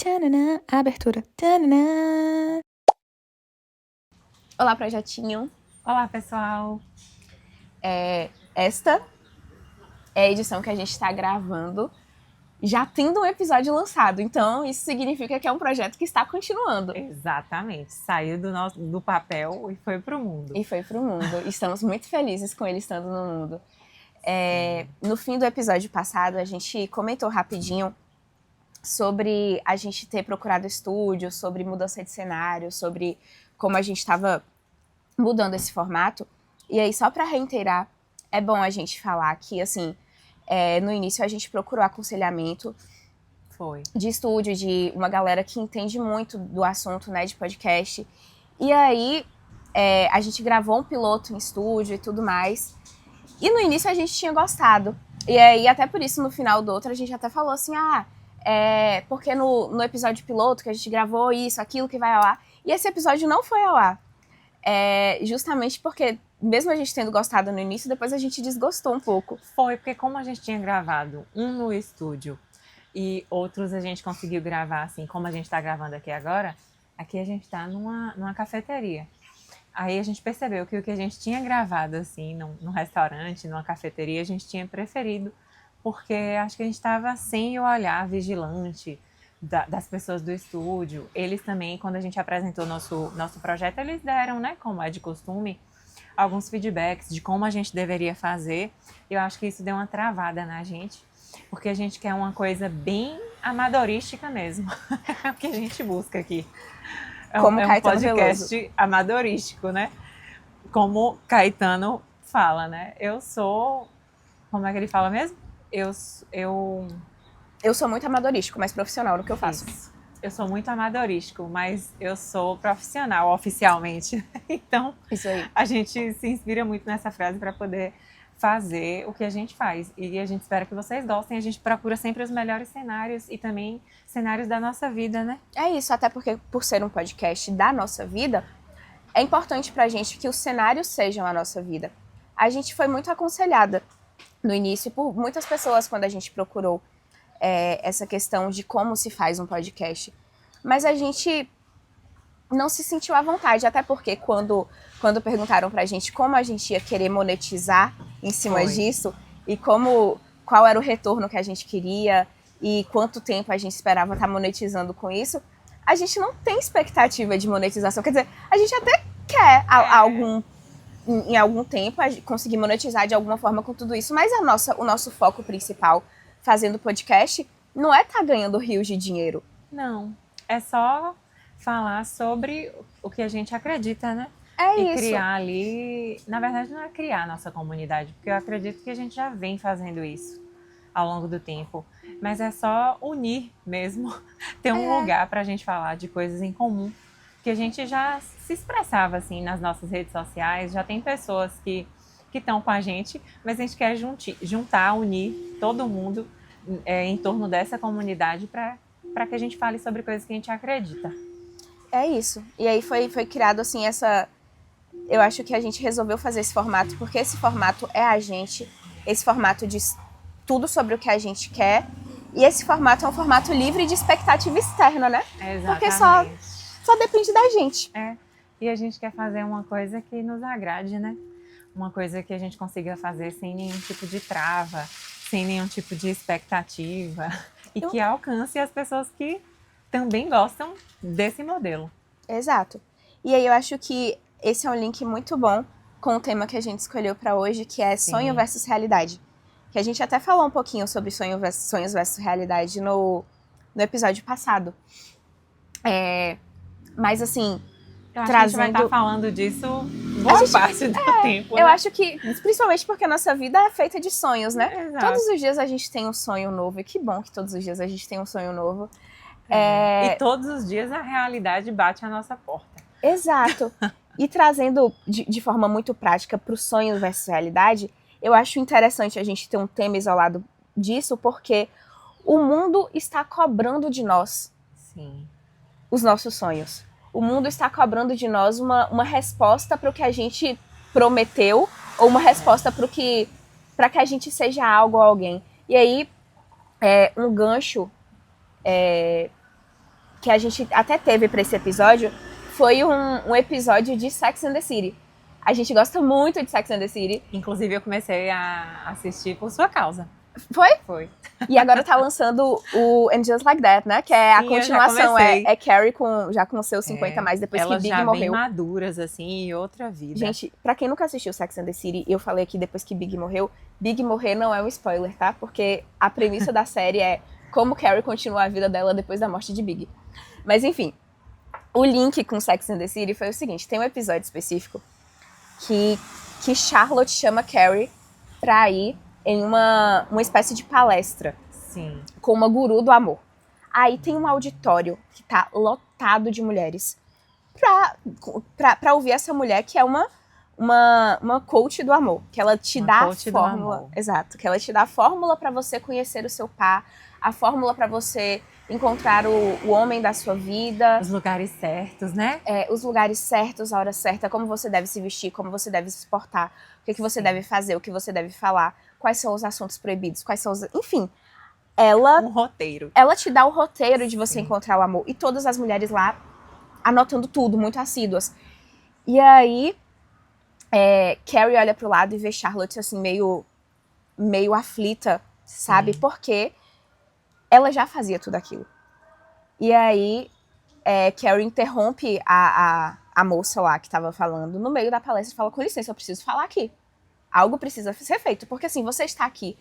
Tananã, abertura. Tananã. Olá, projetinho. Olá, pessoal. Esta é a edição que a gente está gravando, já tendo um episódio lançado. Então, isso significa que é um projeto que está continuando. Exatamente. Saiu do papel e foi para o mundo. E foi para o mundo. Estamos muito felizes com ele estando no mundo. No fim do episódio passado, a gente comentou rapidinho sobre a gente ter procurado estúdio, sobre mudança de cenário, sobre como a gente estava mudando esse formato. E aí, só para reiterar, é bom a gente falar que, assim, no início a gente procurou aconselhamento de estúdio, de uma galera que entende muito do assunto, né, de podcast. E aí, a gente gravou um piloto em estúdio e tudo mais. E no início a gente tinha gostado. E aí, até por isso, no final do outro, a gente até falou assim, porque no episódio piloto que a gente gravou isso, aquilo que vai ao ar. E esse episódio não foi ao ar. Justamente porque, mesmo a gente tendo gostado no início, depois a gente desgostou um pouco. Foi, porque como a gente tinha gravado um no estúdio e outros a gente conseguiu gravar, assim, como a gente está gravando aqui agora, aqui a gente está numa cafeteria. Aí a gente percebeu que o que a gente tinha gravado, assim, num restaurante, numa cafeteria, a gente tinha preferido, porque acho que a gente estava sem o olhar vigilante das pessoas do estúdio. Eles também, quando a gente apresentou nosso projeto, eles deram, né, como é de costume, alguns feedbacks de como a gente deveria fazer. Eu acho que isso deu uma travada na gente, porque a gente quer uma coisa bem amadorística mesmo. É o que a gente busca aqui. Como um Caetano podcast Veloso. amadorístico, né? Como Caetano fala, né? Eu sou... Como é que ele fala mesmo? Eu sou muito amadorístico, mas profissional no que eu faço. Isso. Eu sou muito amadorístico, mas eu sou profissional oficialmente. Então, isso aí. A gente se inspira muito nessa frase para poder fazer o que a gente faz. E a gente espera que vocês gostem. A gente procura sempre os melhores cenários e também cenários da nossa vida, né? É isso, até porque por ser um podcast da nossa vida, é importante pra gente que os cenários sejam a nossa vida. A gente foi muito aconselhada no início por muitas pessoas quando a gente procurou essa questão de como se faz um podcast. Mas a gente não se sentiu à vontade, até porque quando perguntaram pra gente como a gente ia querer monetizar em cima disso e qual era o retorno que a gente queria e quanto tempo a gente esperava estar monetizando com isso, a gente não tem expectativa de monetização. Quer dizer, a gente até quer em algum tempo conseguir monetizar de alguma forma com tudo isso, mas o nosso foco principal fazendo podcast não é estar ganhando rios de dinheiro. Não, é só falar sobre o que a gente acredita, né? E criar ali... Na verdade, não é criar a nossa comunidade, porque eu acredito que a gente já vem fazendo isso ao longo do tempo. Mas é só unir mesmo, ter um lugar pra gente falar de coisas em comum, que a gente já se expressava assim nas nossas redes sociais, já tem pessoas que estão com a gente, mas a gente quer juntar, unir todo mundo em torno dessa comunidade para que a gente fale sobre coisas que a gente acredita. É isso. E aí foi criado assim eu acho que a gente resolveu fazer esse formato porque esse formato é a gente, esse formato diz tudo sobre o que a gente quer e esse formato é um formato livre de expectativa externa, né? Exatamente. Porque só depende da gente. E a gente quer fazer uma coisa que nos agrade, né? Uma coisa que a gente consiga fazer sem nenhum tipo de trava, sem nenhum tipo de expectativa e que alcance as pessoas que também gostam desse modelo. Exato. E aí eu acho que esse é um link muito bom com o tema que a gente escolheu para hoje, que é sonho versus realidade. Que a gente até falou um pouquinho sobre sonhos versus realidade no episódio passado. Mas assim, eu acho que a gente vai estar falando disso boa parte do tempo. Né? Eu acho que, principalmente porque a nossa vida é feita de sonhos, né? Exato. Todos os dias a gente tem um sonho novo, e que bom que todos os dias a gente tem um sonho novo. E todos os dias a realidade bate à nossa porta. Exato. E trazendo de forma muito prática para o sonho versus realidade, eu acho interessante a gente ter um tema isolado disso, porque o mundo está cobrando de nós os nossos sonhos. O mundo está cobrando de nós uma resposta para o que a gente prometeu, ou uma resposta para que a gente seja algo ou alguém. E aí, um gancho que a gente até teve pra esse episódio foi um episódio de Sex and the City. A gente gosta muito de Sex and the City. Inclusive, eu comecei a assistir por sua causa. Foi? Foi. E agora tá lançando o And Just Like That, né? Que é a Sim, continuação. É Carrie já com seus 50 a mais, depois que Big já morreu. bem maduras, assim, e outra vida. Gente, pra quem nunca assistiu Sex and the City, eu falei aqui depois que Big morreu. Big morrer não é um spoiler, tá? Porque a premissa da série é como Carrie continua a vida dela depois da morte de Big. Mas enfim, o link com Sex and the City foi o seguinte. Tem um episódio específico que Charlotte chama Carrie pra ir em uma espécie de palestra. Sim. Com uma guru do amor. Aí tem um auditório que tá lotado de mulheres pra ouvir essa mulher que é uma coach do amor. Que ela te dá a fórmula. Exato. Que ela te dá a fórmula pra você conhecer o seu par, a fórmula pra você encontrar o homem da sua vida. Os lugares certos, né? Os lugares certos, a hora certa, como você deve se vestir, como você deve se portar, o que você deve fazer, o que você deve falar, quais são os assuntos proibidos, quais são os... Enfim, um roteiro. Ela te dá o roteiro de você encontrar o amor. E todas as mulheres lá anotando tudo, muito assíduas. E aí, Carrie olha pro lado e vê Charlotte assim, meio aflita, sabe? Porque ela já fazia tudo aquilo. E aí, Carrie interrompe a moça lá que tava falando no meio da palestra e fala, com licença, eu preciso falar aqui. Algo precisa ser feito. Porque assim, você está aqui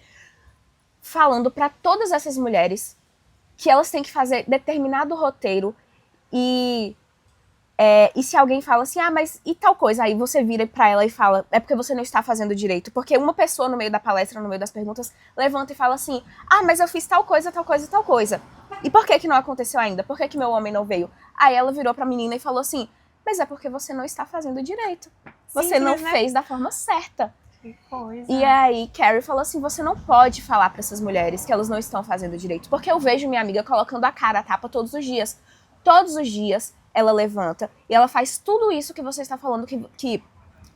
falando para todas essas mulheres que elas têm que fazer determinado roteiro e se alguém fala assim, mas e tal coisa? Aí você vira pra ela e fala, é porque você não está fazendo direito. Porque uma pessoa no meio da palestra, no meio das perguntas, levanta e fala assim, mas eu fiz tal coisa, tal coisa e tal coisa. E por que não aconteceu ainda? Por que meu homem não veio? Aí ela virou pra menina e falou assim, mas é porque você não está fazendo direito. Você não fez da forma certa. Que coisa. E aí, Carrie falou assim, você não pode falar para essas mulheres que elas não estão fazendo direito. Porque eu vejo minha amiga colocando a cara a tapa todos os dias. Todos os dias ela levanta e ela faz tudo isso que você está falando que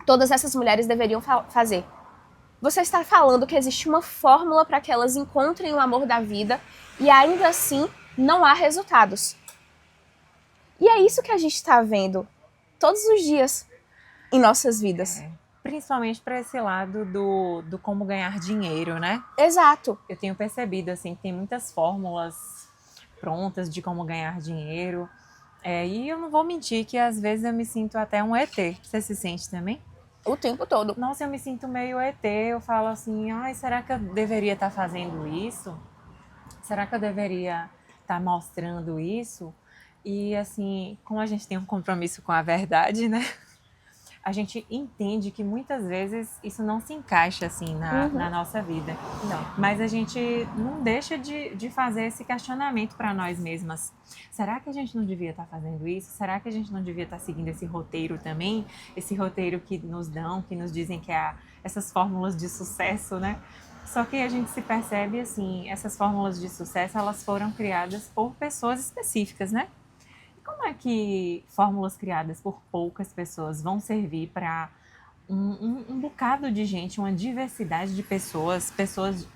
todas essas mulheres deveriam fazer. Você está falando que existe uma fórmula para que elas encontrem o amor da vida e ainda assim não há resultados. E é isso que a gente está vendo todos os dias em nossas vidas. Principalmente para esse lado do como ganhar dinheiro, né? Exato. Eu tenho percebido, assim, que tem muitas fórmulas prontas de como ganhar dinheiro. E eu não vou mentir que às vezes eu me sinto até um ET. Você se sente também? O tempo todo. Nossa, eu me sinto meio ET. Eu falo assim, será que eu deveria estar fazendo isso? Será que eu deveria estar mostrando isso? E assim, como a gente tem um compromisso com a verdade, né? A gente entende que muitas vezes isso não se encaixa assim na nossa vida. Não. Mas a gente não deixa de fazer esse questionamento para nós mesmas. Será que a gente não devia estar fazendo isso? Será que a gente não devia estar seguindo esse roteiro também? Esse roteiro que nos dão, que nos dizem que essas fórmulas de sucesso, né? Só que a gente se percebe assim, essas fórmulas de sucesso, elas foram criadas por pessoas específicas, né? Como é que fórmulas criadas por poucas pessoas vão servir para um bocado de gente, uma diversidade de pessoas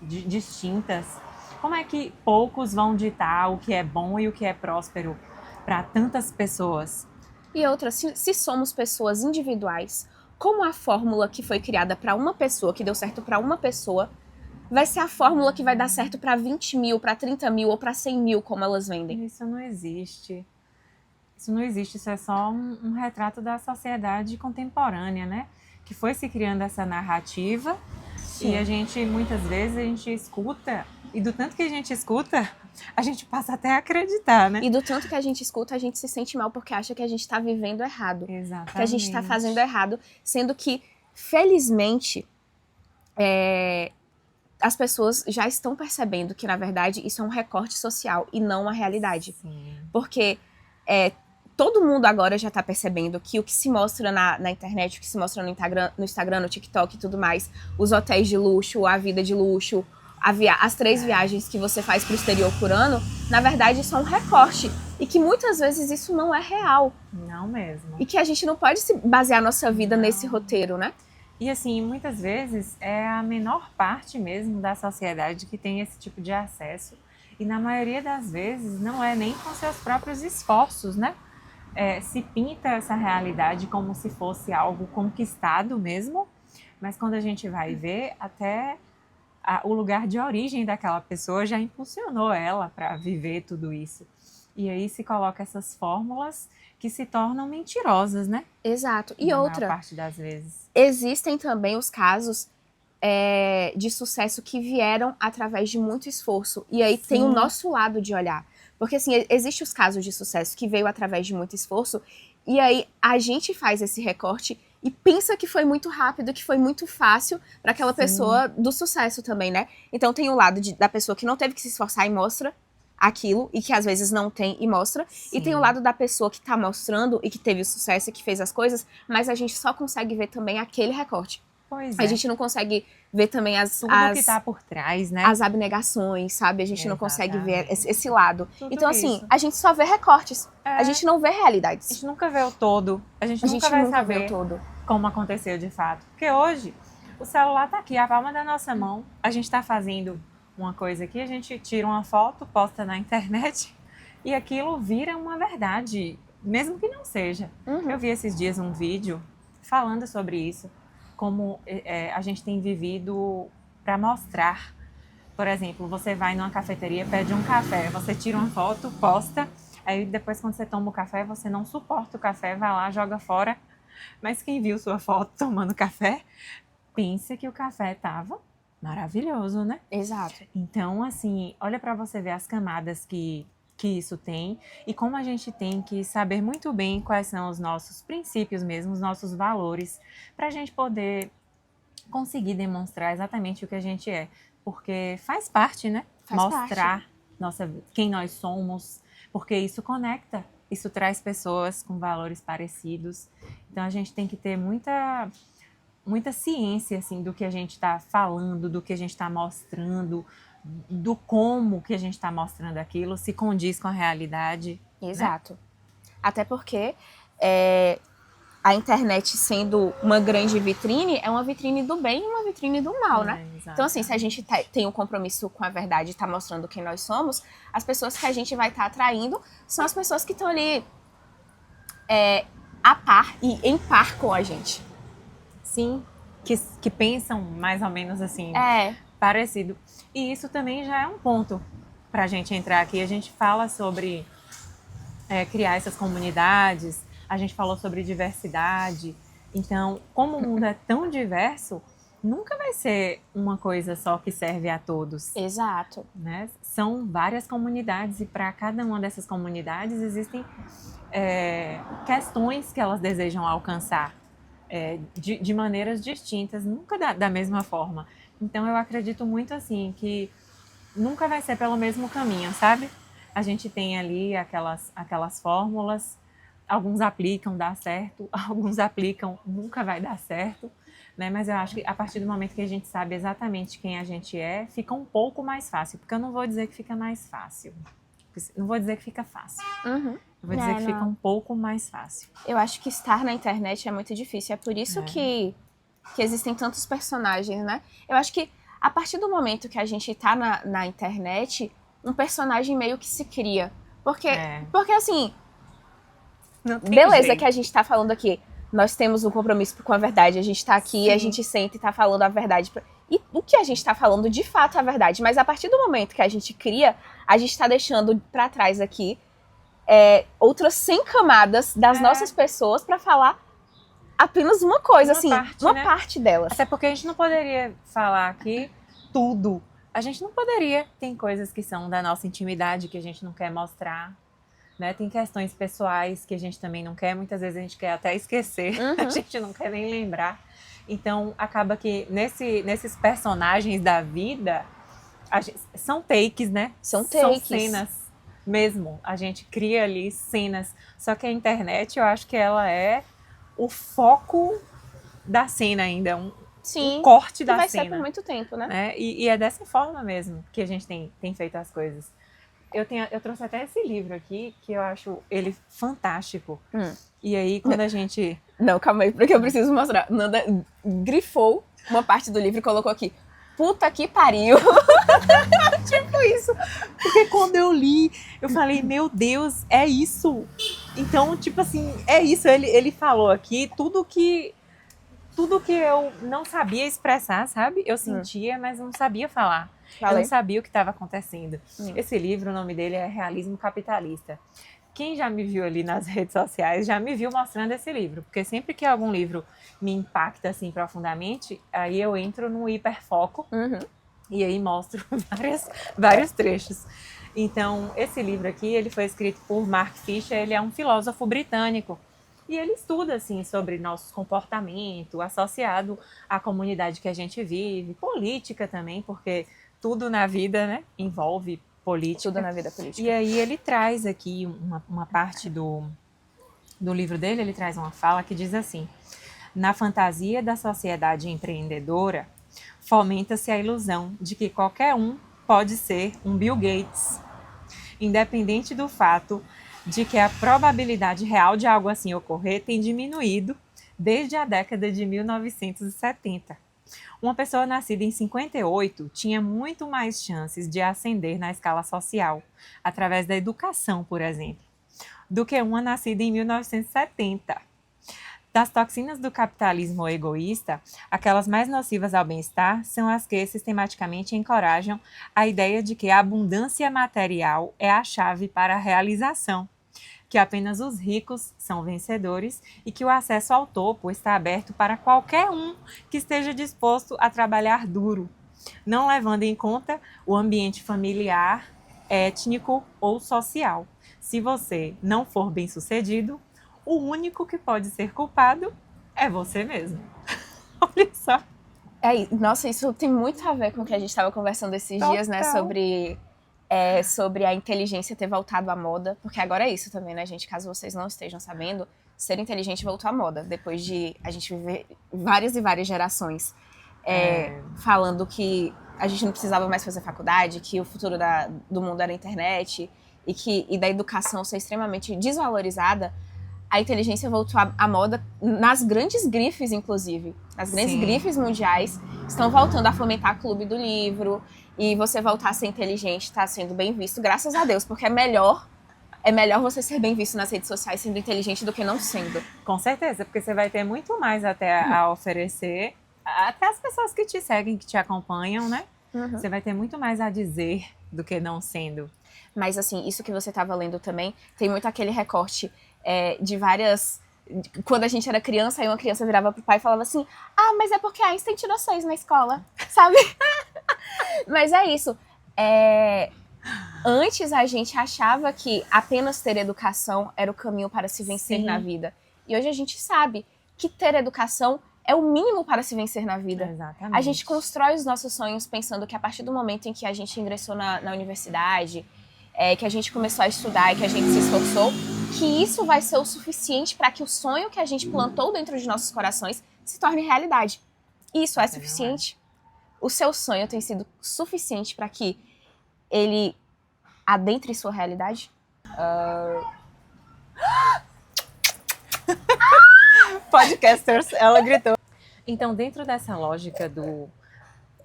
distintas? Como é que poucos vão ditar o que é bom e o que é próspero para tantas pessoas? E outra, se somos pessoas individuais, como a fórmula que foi criada para uma pessoa, que deu certo para uma pessoa, vai ser a fórmula que vai dar certo para 20 mil, para 30 mil ou para 100 mil, como elas vendem? Isso não existe. Isso não existe, isso é só um retrato da sociedade contemporânea, né? Que foi se criando essa narrativa. Sim. E a gente, muitas vezes, a gente escuta, e do tanto que a gente escuta, a gente passa até a acreditar, né? E do tanto que a gente escuta, a gente se sente mal porque acha que a gente está vivendo errado. Exatamente. Que a gente está fazendo errado, sendo que, felizmente, as pessoas já estão percebendo que, na verdade, isso é um recorte social e não uma realidade. Sim. Porque todo mundo agora já tá percebendo que o que se mostra na internet, o que se mostra no Instagram, no TikTok e tudo mais, os hotéis de luxo, a vida de luxo, as 3 viagens que você faz pro exterior por ano, na verdade isso é um recorte. E que muitas vezes isso não é real. Não mesmo. E que a gente não pode se basear nossa vida nesse roteiro, né? E assim, muitas vezes é a menor parte mesmo da sociedade que tem esse tipo de acesso E na maioria das vezes não é nem com seus próprios esforços, né? Se pinta essa realidade como se fosse algo conquistado mesmo, mas quando a gente vai ver, até o lugar de origem daquela pessoa já impulsionou ela para viver tudo isso. E aí se coloca essas fórmulas que se tornam mentirosas, né? Exato. E Na outra, maior parte das vezes. existem também os casos de sucesso que vieram através de muito esforço. E aí tem o Sim. nosso lado de olhar. Porque, assim, existem os casos de sucesso que veio através de muito esforço, e aí a gente faz esse recorte e pensa que foi muito rápido, que foi muito fácil para aquela Sim. pessoa do sucesso também, né? Então tem o lado da pessoa que não teve que se esforçar e mostra aquilo, e que às vezes não tem e mostra. Sim. E tem o lado da pessoa que tá mostrando e que teve o sucesso e que fez as coisas, mas a gente só consegue ver também aquele recorte. Pois A gente não consegue ver também tudo que tá por trás, né? as abnegações, sabe? A gente não consegue ver esse lado. Tudo então, assim, isso. a gente só vê recortes. A gente não vê realidades. A gente nunca vê o todo. A gente A nunca gente vai nunca vê saber o todo. como aconteceu de fato. Porque hoje, o celular tá aqui, a palma da nossa mão. A gente tá fazendo uma coisa aqui, a gente tira uma foto, posta na internet e aquilo vira uma verdade, mesmo que não seja. Uhum. Eu vi esses dias um vídeo falando sobre isso, como a gente tem vivido para mostrar. Por exemplo, você vai numa cafeteria, pede um café, você tira uma foto, posta, aí depois quando você toma o café, você não suporta o café, vai lá, joga fora. Mas quem viu sua foto tomando café, pensa que o café estava maravilhoso, né? Exato. Então, assim, olha para você ver as camadas que isso tem e como a gente tem que saber muito bem quais são os nossos princípios mesmo, os nossos valores, para a gente poder conseguir demonstrar exatamente o que a gente é. Porque faz parte, né? Mostrar quem nós somos, porque isso conecta, isso traz pessoas com valores parecidos. Então a gente tem que ter muita ciência assim, do que a gente está falando, do que a gente está mostrando, do como que a gente está mostrando aquilo, se condiz com a realidade. Exato. Né? Até porque a internet sendo uma grande vitrine, é uma vitrine do bem e uma vitrine do mal, né? Então, assim, se a gente tem um compromisso com a verdade e tá mostrando quem nós somos, as pessoas que a gente vai estar atraindo são as pessoas que estão ali a par e em par com a gente. Sim, que pensam mais ou menos assim, parecido. E isso também já é um ponto pra gente entrar aqui. A gente fala sobre criar essas comunidades, a gente falou sobre diversidade. Então, como o mundo é tão diverso, nunca vai ser uma coisa só que serve a todos. Exato. Né? São várias comunidades e para cada uma dessas comunidades existem questões que elas desejam alcançar de maneiras distintas, nunca da mesma forma. Então, eu acredito muito assim que nunca vai ser pelo mesmo caminho, sabe? A gente tem ali aquelas fórmulas, alguns aplicam, dá certo, alguns aplicam, nunca vai dar certo, né? Mas eu acho que a partir do momento que a gente sabe exatamente quem a gente é, fica um pouco mais fácil, porque eu não vou dizer que fica mais fácil, não vou dizer que fica fácil, eu vou dizer que fica um pouco mais fácil. Eu acho que estar na internet é muito difícil, é por isso que existem tantos personagens, né? Eu acho que a partir do momento que a gente tá na internet, um personagem meio que se cria. Porque assim, beleza jeito. que a gente tá falando aqui, nós temos um compromisso com a verdade, a gente tá aqui, a gente senta e tá falando a verdade. E o que a gente tá falando, de fato, é a verdade. Mas a partir do momento que a gente cria, a gente tá deixando pra trás aqui outras 100 camadas das nossas pessoas pra falar apenas uma coisa, uma parte delas. Até porque a gente não poderia falar aqui tudo. A gente não poderia. Tem coisas que são da nossa intimidade que a gente não quer mostrar, né? Tem questões pessoais que a gente também não quer. Muitas vezes a gente quer até esquecer. A gente não quer nem lembrar. Então, acaba que nesses personagens da vida, são takes, né? São takes. São cenas mesmo. A gente cria ali cenas. Só que a internet, eu acho que ela é o foco da cena ainda, um corte da cena. Vai ser por muito tempo, né? E é dessa forma mesmo que a gente tem feito as coisas. Eu trouxe até esse livro aqui, que eu acho ele fantástico. E aí, quando a gente... Não, calma aí, porque eu preciso mostrar. Nanda grifou uma parte do livro e colocou aqui. Puta que pariu! Tipo isso. Porque quando eu li, eu falei, meu Deus, é isso. Então, tipo assim, é isso. Ele falou aqui tudo que eu não sabia expressar, sabe? Eu sentia, mas não sabia falar. Eu não sabia o que estava acontecendo. Esse livro, o nome dele é Realismo Capitalista. Quem já me viu ali nas redes sociais já me viu mostrando esse livro, porque sempre que algum livro me impacta assim profundamente, aí eu entro no hiperfoco e aí mostro vários trechos. Então, esse livro aqui, ele foi escrito por Mark Fisher, ele é um filósofo britânico. E ele estuda, assim, sobre nosso comportamento associado à comunidade que a gente vive, política também, porque tudo na vida, né, envolve política. Tudo na vida política. E aí ele traz aqui uma parte do livro dele, ele traz uma fala que diz assim: na fantasia da sociedade empreendedora, fomenta-se a ilusão de que qualquer um pode ser um Bill Gates, independente do fato de que a probabilidade real de algo assim ocorrer tem diminuído desde a década de 1970. Uma pessoa nascida em 58 tinha muito mais chances de ascender na escala social, através da educação, por exemplo, do que uma nascida em 1970. Das toxinas do capitalismo egoísta, aquelas mais nocivas ao bem-estar são as que sistematicamente encorajam a ideia de que a abundância material é a chave para a realização, que apenas os ricos são vencedores e que o acesso ao topo está aberto para qualquer um que esteja disposto a trabalhar duro, não levando em conta o ambiente familiar, étnico ou social. Se você não for bem-sucedido, o único que pode ser culpado é você mesmo. Olha só. Nossa, isso tem muito a ver com o que a gente estava conversando esses dias, né? Sobre a inteligência ter voltado à moda. Porque agora é isso também, né, gente? Caso vocês não estejam sabendo, ser inteligente voltou à moda. Depois de a gente viver várias e várias gerações falando que a gente não precisava mais fazer faculdade, que o futuro do mundo era a internet e da educação ser extremamente desvalorizada. A inteligência voltou à moda nas grandes grifes, inclusive. As grandes grifes mundiais estão voltando a fomentar clube do livro. E você voltar a ser inteligente está sendo bem visto, graças a Deus. Porque é melhor você ser bem visto nas redes sociais sendo inteligente do que não sendo. Com certeza, porque você vai ter muito mais até a oferecer. Até as pessoas que te seguem, que te acompanham, né? Você vai ter muito mais a dizer do que não sendo. Mas, assim, isso que você estava lendo também, tem muito aquele recorte de várias... Quando a gente era criança, aí uma criança virava pro pai e falava assim: ah, mas é porque Einstein tirou 6 na escola, sabe? Mas é isso. Antes a gente achava que apenas ter educação era o caminho para se vencer na vida. E hoje a gente sabe que ter educação é o mínimo para se vencer na vida. Exatamente. A gente constrói os nossos sonhos pensando que a partir do momento em que a gente ingressou na universidade, que a gente começou a estudar e que a gente se esforçou, que isso vai ser o suficiente para que o sonho que a gente plantou dentro de nossos corações se torne realidade. Isso é suficiente? O seu sonho tem sido suficiente para que ele adentre sua realidade? Podcasters, ela gritou. Então, dentro dessa lógica do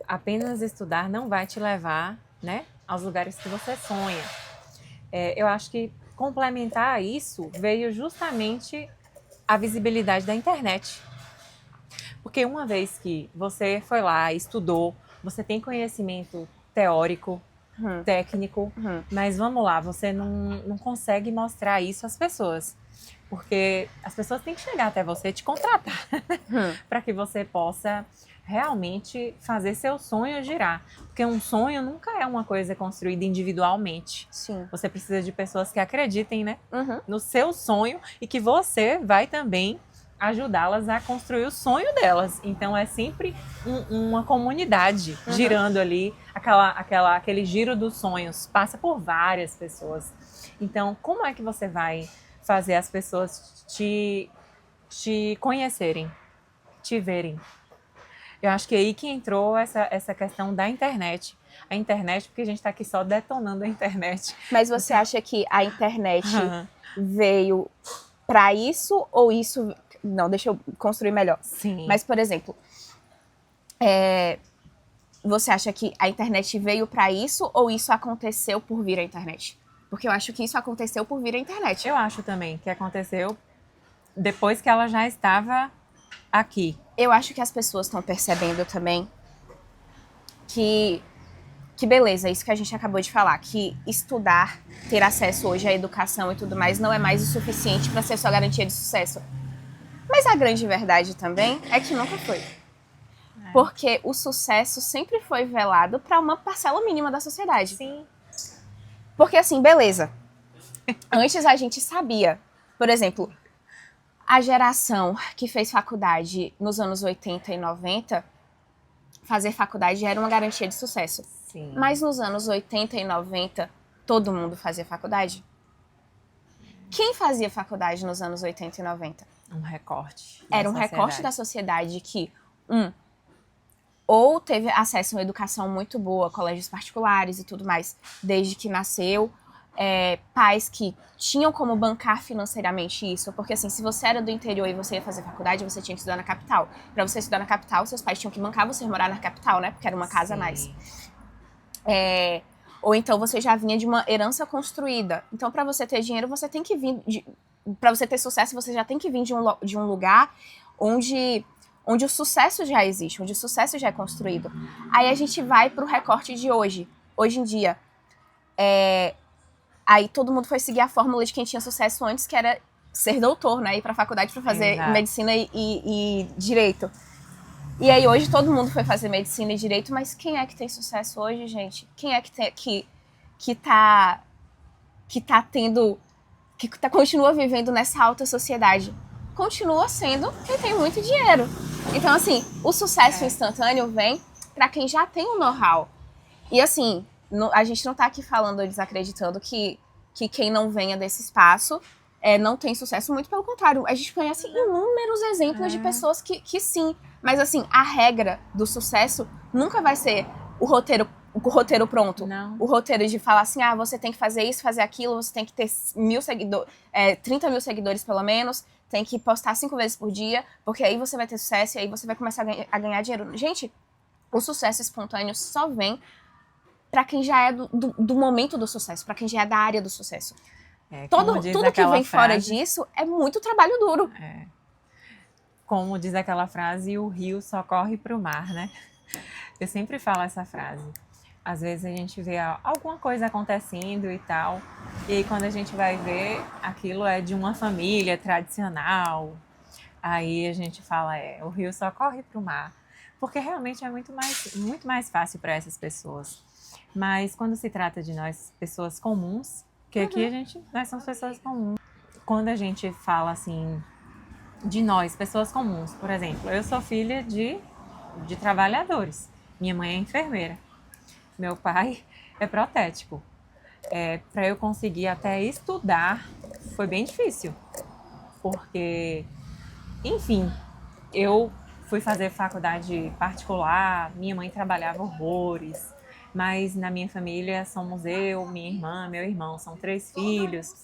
apenas estudar não vai te levar, né, aos lugares que você sonha. Eu acho que complementar a isso veio justamente a visibilidade da internet. Porque uma vez que você foi lá, estudou, você tem conhecimento teórico, técnico, mas vamos lá, você não consegue mostrar isso às pessoas. Porque as pessoas têm que chegar até você e te contratar para que você possa realmente fazer seu sonho girar. Porque um sonho nunca é uma coisa construída individualmente. Sim. Você precisa de pessoas que acreditem, né, no seu sonho e que você vai também ajudá-las a construir o sonho delas. Então é sempre uma comunidade girando ali, aquele giro dos sonhos. Passa por várias pessoas. Então, como é que você vai fazer as pessoas te conhecerem, te verem? Eu acho que é aí que entrou essa questão da internet. A internet, porque a gente está aqui só detonando a internet. Mas você acha que a internet veio para isso ou isso... Não, deixa eu construir melhor. Sim. Mas, por exemplo, você acha que a internet veio pra isso ou isso aconteceu por vir a internet? Porque eu acho que isso aconteceu por vir a internet. Eu acho também que aconteceu depois que ela já estava aqui. Eu acho que as pessoas estão percebendo também que beleza, isso que a gente acabou de falar, que estudar, ter acesso hoje à educação e tudo mais não é mais o suficiente para ser sua garantia de sucesso. Mas a grande verdade também é que nunca foi. Porque o sucesso sempre foi velado para uma parcela mínima da sociedade. Sim. Porque assim, beleza. Antes a gente sabia, por exemplo, a geração que fez faculdade nos anos 80 e 90, fazer faculdade era uma garantia de sucesso. Sim. Mas nos anos 80 e 90, todo mundo fazia faculdade? Quem fazia faculdade nos anos 80 e 90? Um recorte. Era um recorte da sociedade que, ou teve acesso a uma educação muito boa, colégios particulares e tudo mais, desde que nasceu, pais que tinham como bancar financeiramente isso, porque assim, se você era do interior e você ia fazer faculdade, você tinha que estudar na capital. Para você estudar na capital, seus pais tinham que bancar você morar na capital, né? Porque era uma casa a mais. Ou então você já vinha de uma herança construída. Então, para você ter dinheiro, você tem que vir... Para você ter sucesso, você já tem que vir de um lugar onde o sucesso já existe, onde o sucesso já é construído. Aí a gente vai pro recorte de hoje. Hoje em dia, aí todo mundo foi seguir a fórmula de quem tinha sucesso antes, que era ser doutor, né? Ir pra faculdade para fazer medicina e direito. E aí hoje todo mundo foi fazer medicina e direito, mas quem é que tem sucesso hoje, gente? Quem é que continua vivendo nessa alta sociedade? Continua sendo quem tem muito dinheiro. Então, assim, o sucesso instantâneo vem para quem já tem o know-how. E assim, a gente não tá aqui falando ou desacreditando que quem não venha desse espaço não tem sucesso, muito pelo contrário. A gente conhece inúmeros exemplos de pessoas que sim. Mas assim, a regra do sucesso nunca vai ser o roteiro pronto. Não. O roteiro de falar assim, você tem que fazer isso, fazer aquilo, você tem que ter 30 mil seguidores pelo menos, tem que postar 5 vezes por dia, porque aí você vai ter sucesso e aí você vai começar a ganhar dinheiro. Gente, o sucesso espontâneo só vem pra quem já é do momento do sucesso, pra quem já é da área do sucesso. Tudo que vem fora disso é muito trabalho duro. Como diz aquela frase, o rio só corre pro mar, né? Eu sempre falo essa frase. Às vezes a gente vê alguma coisa acontecendo e tal, e aí quando a gente vai ver, aquilo é de uma família tradicional. Aí a gente fala, o rio só corre pro mar. Porque realmente é muito mais fácil para essas pessoas. Mas quando se trata de nós, pessoas comuns, que aqui nós somos pessoas comuns. Quando a gente fala assim, de nós, pessoas comuns, por exemplo, eu sou filha de trabalhadores. Minha mãe é enfermeira. Meu pai é protético. Para eu conseguir até estudar, foi bem difícil. Porque, enfim, eu fui fazer faculdade particular, minha mãe trabalhava horrores, mas na minha família somos eu, minha irmã, meu irmão, são 3 filhos.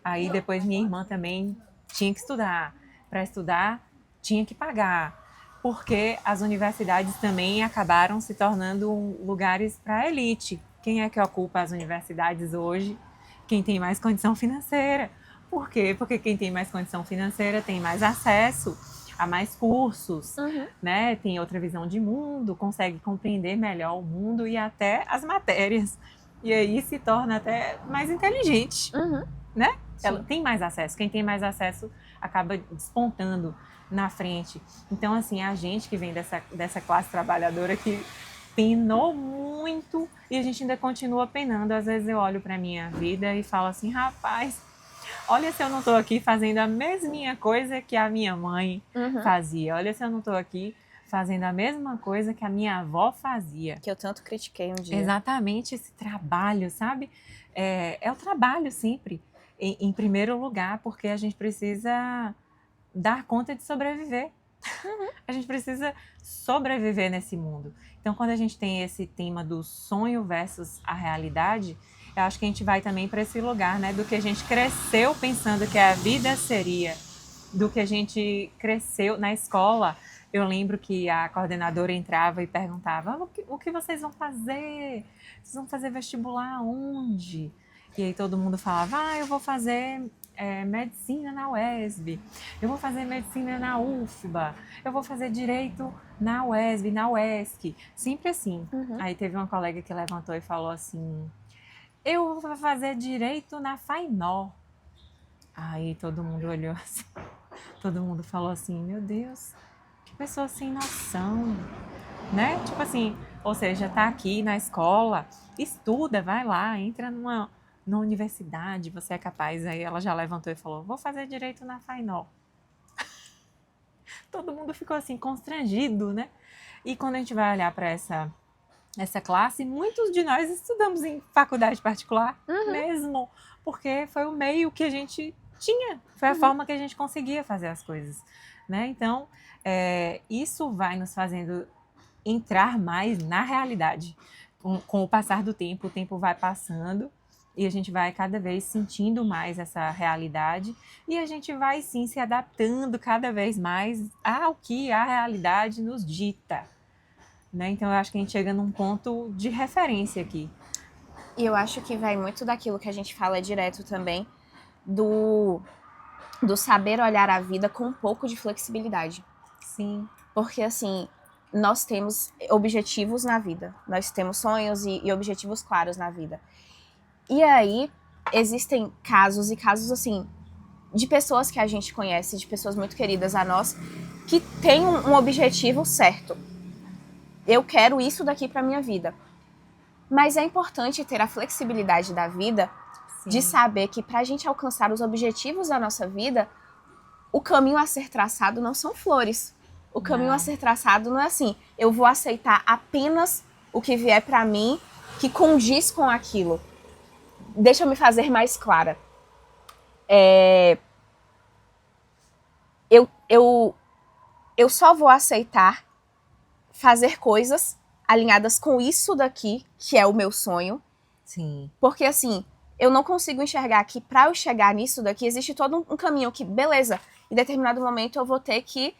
Aí depois minha irmã também tinha que estudar. Para estudar, tinha que pagar, porque as universidades também acabaram se tornando lugares para a elite. Quem é que ocupa as universidades hoje? Quem tem mais condição financeira. Por quê? Porque quem tem mais condição financeira tem mais acesso a mais cursos, né? Tem outra visão de mundo, consegue compreender melhor o mundo e até as matérias. E aí se torna até mais inteligente, né? Ela tem mais acesso. Quem tem mais acesso acaba despontando na frente. Então, assim, a gente que vem dessa classe trabalhadora que penou muito e a gente ainda continua penando. Às vezes eu olho para minha vida e falo assim, rapaz, olha se eu não estou aqui fazendo a mesminha coisa que a minha mãe fazia. Olha se eu não estou aqui fazendo a mesma coisa que a minha avó fazia. Que eu tanto critiquei um dia. Exatamente esse trabalho, sabe? É o trabalho sempre, em primeiro lugar, porque a gente precisa dar conta de sobreviver. A gente precisa sobreviver nesse mundo. Então, quando a gente tem esse tema do sonho versus a realidade, eu acho que a gente vai também para esse lugar, né? Do que a gente cresceu pensando que a vida seria, do que a gente cresceu na escola, Eu lembro que a coordenadora entrava e perguntava: o que vocês vão fazer? Vocês vão fazer vestibular onde? E aí todo mundo falava: eu vou fazer medicina na UESB, eu vou fazer medicina na UFBA, eu vou fazer direito na UESB, na UESC. Sempre assim. Aí teve uma colega que levantou e falou assim: eu vou fazer direito na FAINOR. Aí todo mundo olhou assim, todo mundo falou assim: meu Deus, que pessoa sem noção, né? Tipo assim, ou seja, tá aqui na escola, estuda, vai lá, entra numa universidade, você é capaz. Aí ela já levantou e falou: vou fazer direito na FAINOR. Todo mundo ficou assim, constrangido, né? E quando a gente vai olhar para essa classe, muitos de nós estudamos em faculdade particular mesmo, porque foi o meio que a gente tinha, foi a forma que a gente conseguia fazer as coisas, né? Então, isso vai nos fazendo entrar mais na realidade. Com o passar do tempo, o tempo vai passando e a gente vai cada vez sentindo mais essa realidade e a gente vai sim se adaptando cada vez mais ao que a realidade nos dita, né? Então eu acho que a gente chega num ponto de referência aqui. E eu acho que vai muito daquilo que a gente fala direto também, do saber olhar a vida com um pouco de flexibilidade. Sim. Porque, assim, nós temos objetivos na vida. Nós temos sonhos e objetivos claros na vida. E aí, existem casos, assim, de pessoas que a gente conhece, de pessoas muito queridas a nós, que têm um objetivo certo. Eu quero isso daqui pra minha vida. Mas é importante ter a flexibilidade da vida, sim, de saber que pra gente alcançar os objetivos da nossa vida, o caminho a ser traçado não são flores. O caminho a ser traçado não é assim: eu vou aceitar apenas o que vier pra mim que condiz com aquilo. Deixa eu me fazer mais clara. Eu só vou aceitar fazer coisas alinhadas com isso daqui, que é o meu sonho. Sim. Porque, assim, eu não consigo enxergar que pra eu chegar nisso daqui, existe todo um caminho que, beleza, em determinado momento eu vou ter que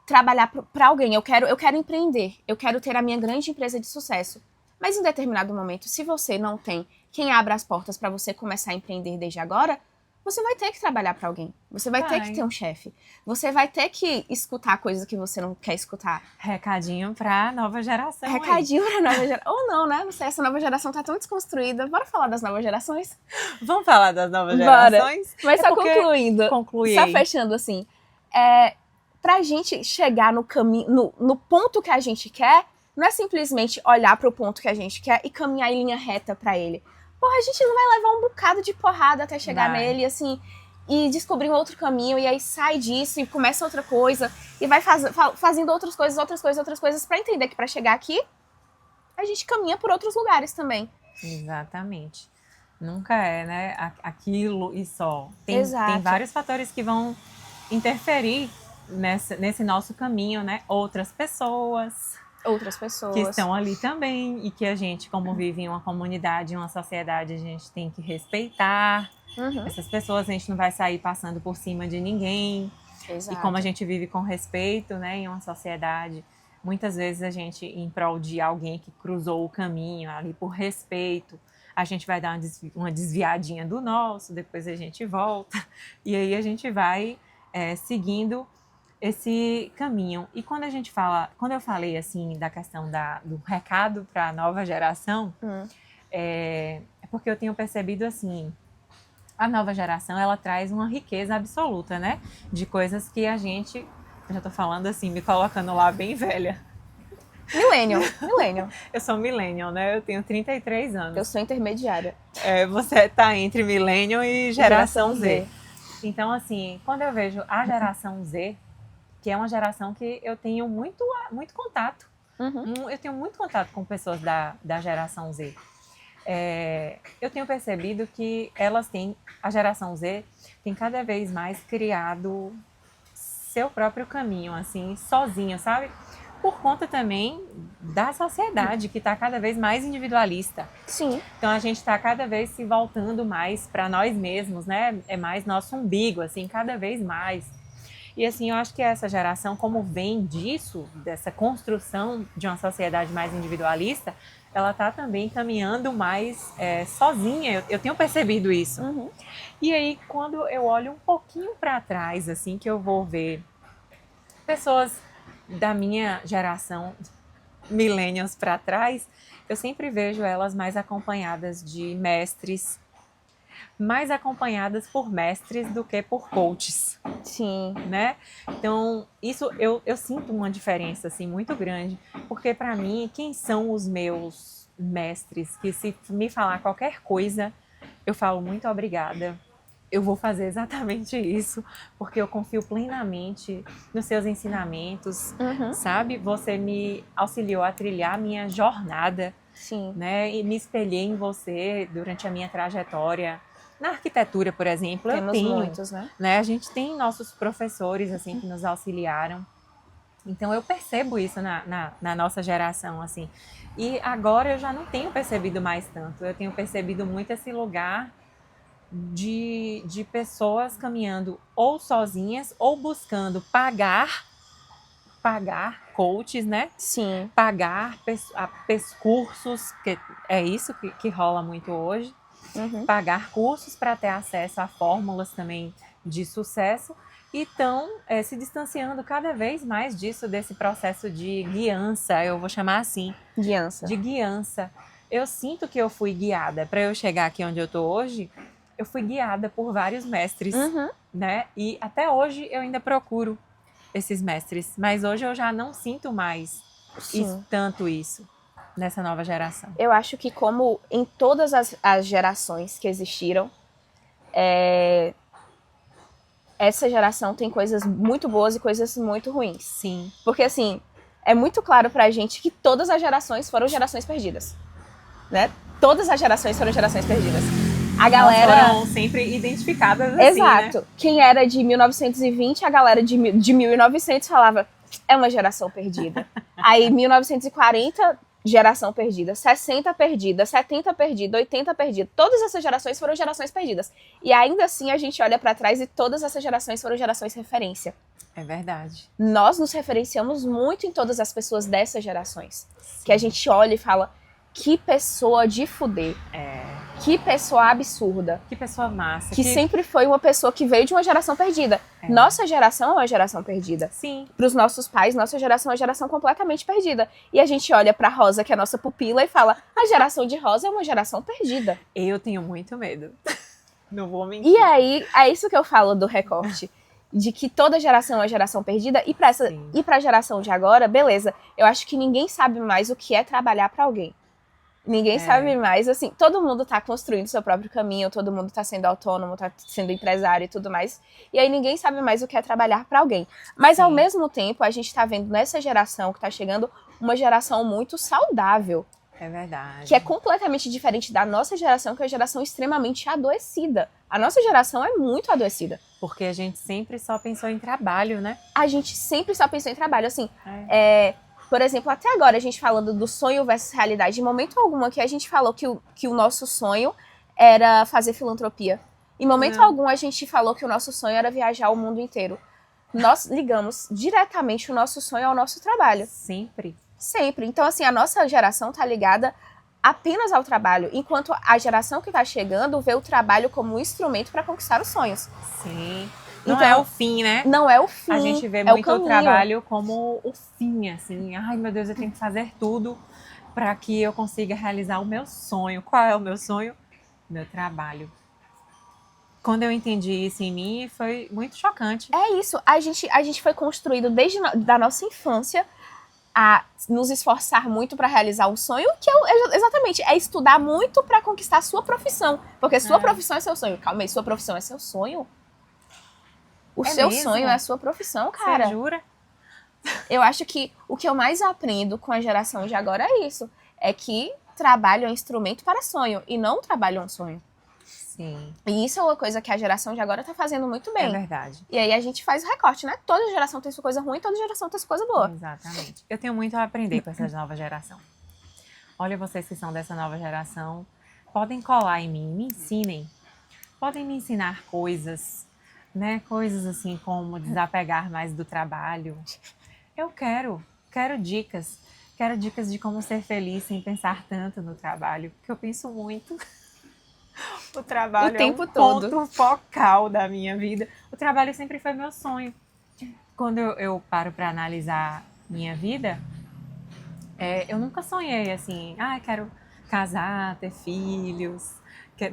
trabalhar pra alguém. Eu quero empreender. Eu quero ter a minha grande empresa de sucesso. Mas em determinado momento, se você não tem quem abra as portas pra você começar a empreender desde agora, você vai ter que trabalhar pra alguém. Você vai ter que ter um chefe. Você vai ter que escutar coisas que você não quer escutar. Recadinho pra nova geração. Recadinho pra nova geração. Ou não, né? Não sei, essa nova geração tá tão desconstruída. Bora falar das novas gerações? Vamos falar das novas gerações? Mas só concluindo. Concluí. Só fechando assim. Pra gente chegar no caminho, no ponto que a gente quer, não é simplesmente olhar pro ponto que a gente quer e caminhar em linha reta pra ele. Porra, a gente não vai levar um bocado de porrada até chegar nele, assim, e descobrir um outro caminho, e aí sai disso e começa outra coisa, e vai fazendo outras coisas pra entender que pra chegar aqui, a gente caminha por outros lugares também. Exatamente. Nunca é, né, aquilo e só. Tem vários fatores que vão interferir nesse nosso caminho, né? Outras pessoas que estão ali também e que a gente, como vive em uma comunidade, em uma sociedade, a gente tem que respeitar. Essas pessoas, a gente não vai sair passando por cima de ninguém. Exato. E como a gente vive com respeito, né, em uma sociedade, muitas vezes a gente, em prol de alguém que cruzou o caminho ali por respeito, a gente vai dar uma desviadinha do nosso, depois a gente volta e aí a gente vai seguindo esse caminho. E quando eu falei assim da questão do recado para a nova geração, é porque eu tenho percebido assim, a nova geração, ela traz uma riqueza absoluta, né? De coisas que a gente, eu já tô falando assim, me colocando lá bem velha. Millennial. Eu sou millennial, né? Eu tenho 33 anos. Eu sou intermediária. Você tá entre millennial e geração Z. Então, assim, quando eu vejo a geração Z, que é uma geração que eu tenho muito contato. Eu tenho muito contato com pessoas da geração Z. Eu tenho percebido que a geração Z tem cada vez mais criado seu próprio caminho, assim, sozinho, sabe? Por conta também da sociedade, que está cada vez mais individualista. Sim. Então a gente está cada vez se voltando mais para nós mesmos, né? É mais nosso umbigo, assim, cada vez mais. E assim, eu acho que essa geração, como vem disso, dessa construção de uma sociedade mais individualista, ela está também caminhando mais sozinha. Eu tenho percebido isso. Uhum. E aí, quando eu olho um pouquinho para trás, assim, que eu vou ver pessoas da minha geração, millennials para trás, eu sempre vejo elas mais acompanhadas de mestres, mais acompanhadas por mestres do que por coaches. Sim. Né? Então, isso eu sinto uma diferença assim, muito grande, porque para mim, quem são os meus mestres que se me falar qualquer coisa, eu falo muito obrigada, eu vou fazer exatamente isso, porque eu confio plenamente nos seus ensinamentos, sabe? Você me auxiliou a trilhar a minha jornada, Sim. né? E me espelhei em você durante a minha trajetória. Na arquitetura, por exemplo, Temos eu tenho, muitos, né? A gente tem nossos professores, assim, que nos auxiliaram. Então, eu percebo isso na nossa geração, assim. E agora eu já não tenho percebido mais tanto. Eu tenho percebido muito esse lugar de pessoas caminhando ou sozinhas ou buscando pagar coaches, né? Sim. Pagar cursos, que é isso que rola muito hoje. Pagar cursos para ter acesso a fórmulas também de sucesso e estão se distanciando cada vez mais disso, desse processo de guiança, eu vou chamar assim. Guiança. De guiança. Eu sinto que eu fui guiada. Para eu chegar aqui onde eu estou hoje, eu fui guiada por vários mestres, né? E até hoje eu ainda procuro esses mestres, mas hoje eu já não sinto mais tanto isso nessa nova geração. Eu acho que como em todas as gerações que existiram, essa geração tem coisas muito boas e coisas muito ruins. Sim. Porque assim, é muito claro pra gente que todas as gerações foram gerações perdidas, né? Todas as gerações foram gerações perdidas. A galera... Elas foram sempre identificadas assim, Exato. Né? Quem era de 1920, a galera de 1900 falava, é uma geração perdida. Aí 1940, geração perdida. 60 perdida, 70 perdida, 80 perdida. Todas essas gerações foram gerações perdidas. E ainda assim a gente olha pra trás e todas essas gerações foram gerações referência. É verdade. Nós nos referenciamos muito em todas as pessoas dessas gerações. Sim. Que a gente olha e fala, que pessoa de fuder. Que pessoa absurda. Que pessoa massa. Que sempre foi uma pessoa que veio de uma geração perdida. Nossa geração é uma geração perdida. Sim. Para os nossos pais, nossa geração é uma geração completamente perdida. E a gente olha pra Rosa, que é a nossa pupila, e fala, a geração de Rosa é uma geração perdida. Eu tenho muito medo. Não vou mentir. E aí, é isso que eu falo do recorte. De que toda geração é uma geração perdida. E pra geração de agora, beleza. Eu acho que ninguém sabe mais o que é trabalhar pra alguém. Ninguém sabe mais, assim, todo mundo tá construindo seu próprio caminho, todo mundo tá sendo autônomo, tá sendo empresário e tudo mais. E aí ninguém sabe mais o que é trabalhar pra alguém. Mas ao mesmo tempo, a gente tá vendo nessa geração que tá chegando uma geração muito saudável. É verdade. Que é completamente diferente da nossa geração, que é uma geração extremamente adoecida. A nossa geração é muito adoecida. Porque a gente sempre só pensou em trabalho, né? A gente sempre só pensou em trabalho, assim, por exemplo, até agora a gente falando do sonho versus realidade, em momento algum aqui a gente falou que o nosso sonho era fazer filantropia. Em momento algum a gente falou que o nosso sonho era viajar o mundo inteiro. Nós ligamos diretamente o nosso sonho ao nosso trabalho. Sempre. Sempre. Então, assim, a nossa geração tá ligada apenas ao trabalho, enquanto a geração que tá chegando vê o trabalho como um instrumento para conquistar os sonhos. Sim. Não então, é o fim, né? Não é o fim. A gente vê muito o trabalho como o fim, assim. Ai, meu Deus, eu tenho que fazer tudo para que eu consiga realizar o meu sonho. Qual é o meu sonho? Meu trabalho. Quando eu entendi isso em mim, foi muito chocante. É isso. A gente foi construído desde da nossa infância a nos esforçar muito para realizar um sonho, que exatamente, é estudar muito para conquistar a sua profissão. Porque sua profissão é seu sonho. Calma aí, sua profissão é seu sonho? O seu mesmo? sonho é a sua profissão, cara. Você jura? Eu acho que o que eu mais aprendo com a geração de agora é isso. É que trabalho é um instrumento para sonho e não trabalho é um sonho. Sim. E isso é uma coisa que a geração de agora tá fazendo muito bem. É verdade. E aí a gente faz o recorte, né? Toda geração tem sua coisa ruim, toda geração tem sua coisa boa. Exatamente. Eu tenho muito a aprender com essa nova geração. Olha, vocês que são dessa nova geração, podem colar em mim, me ensinem. Podem me ensinar coisas. né? Coisas assim como desapegar mais do trabalho. Eu quero dicas. Quero dicas de como ser feliz sem pensar tanto no trabalho, porque eu penso muito. O trabalho O é um tempo todo. ponto focal da minha vida. O trabalho sempre foi meu sonho. Quando eu paro para analisar minha vida, eu nunca sonhei assim, quero casar, ter filhos.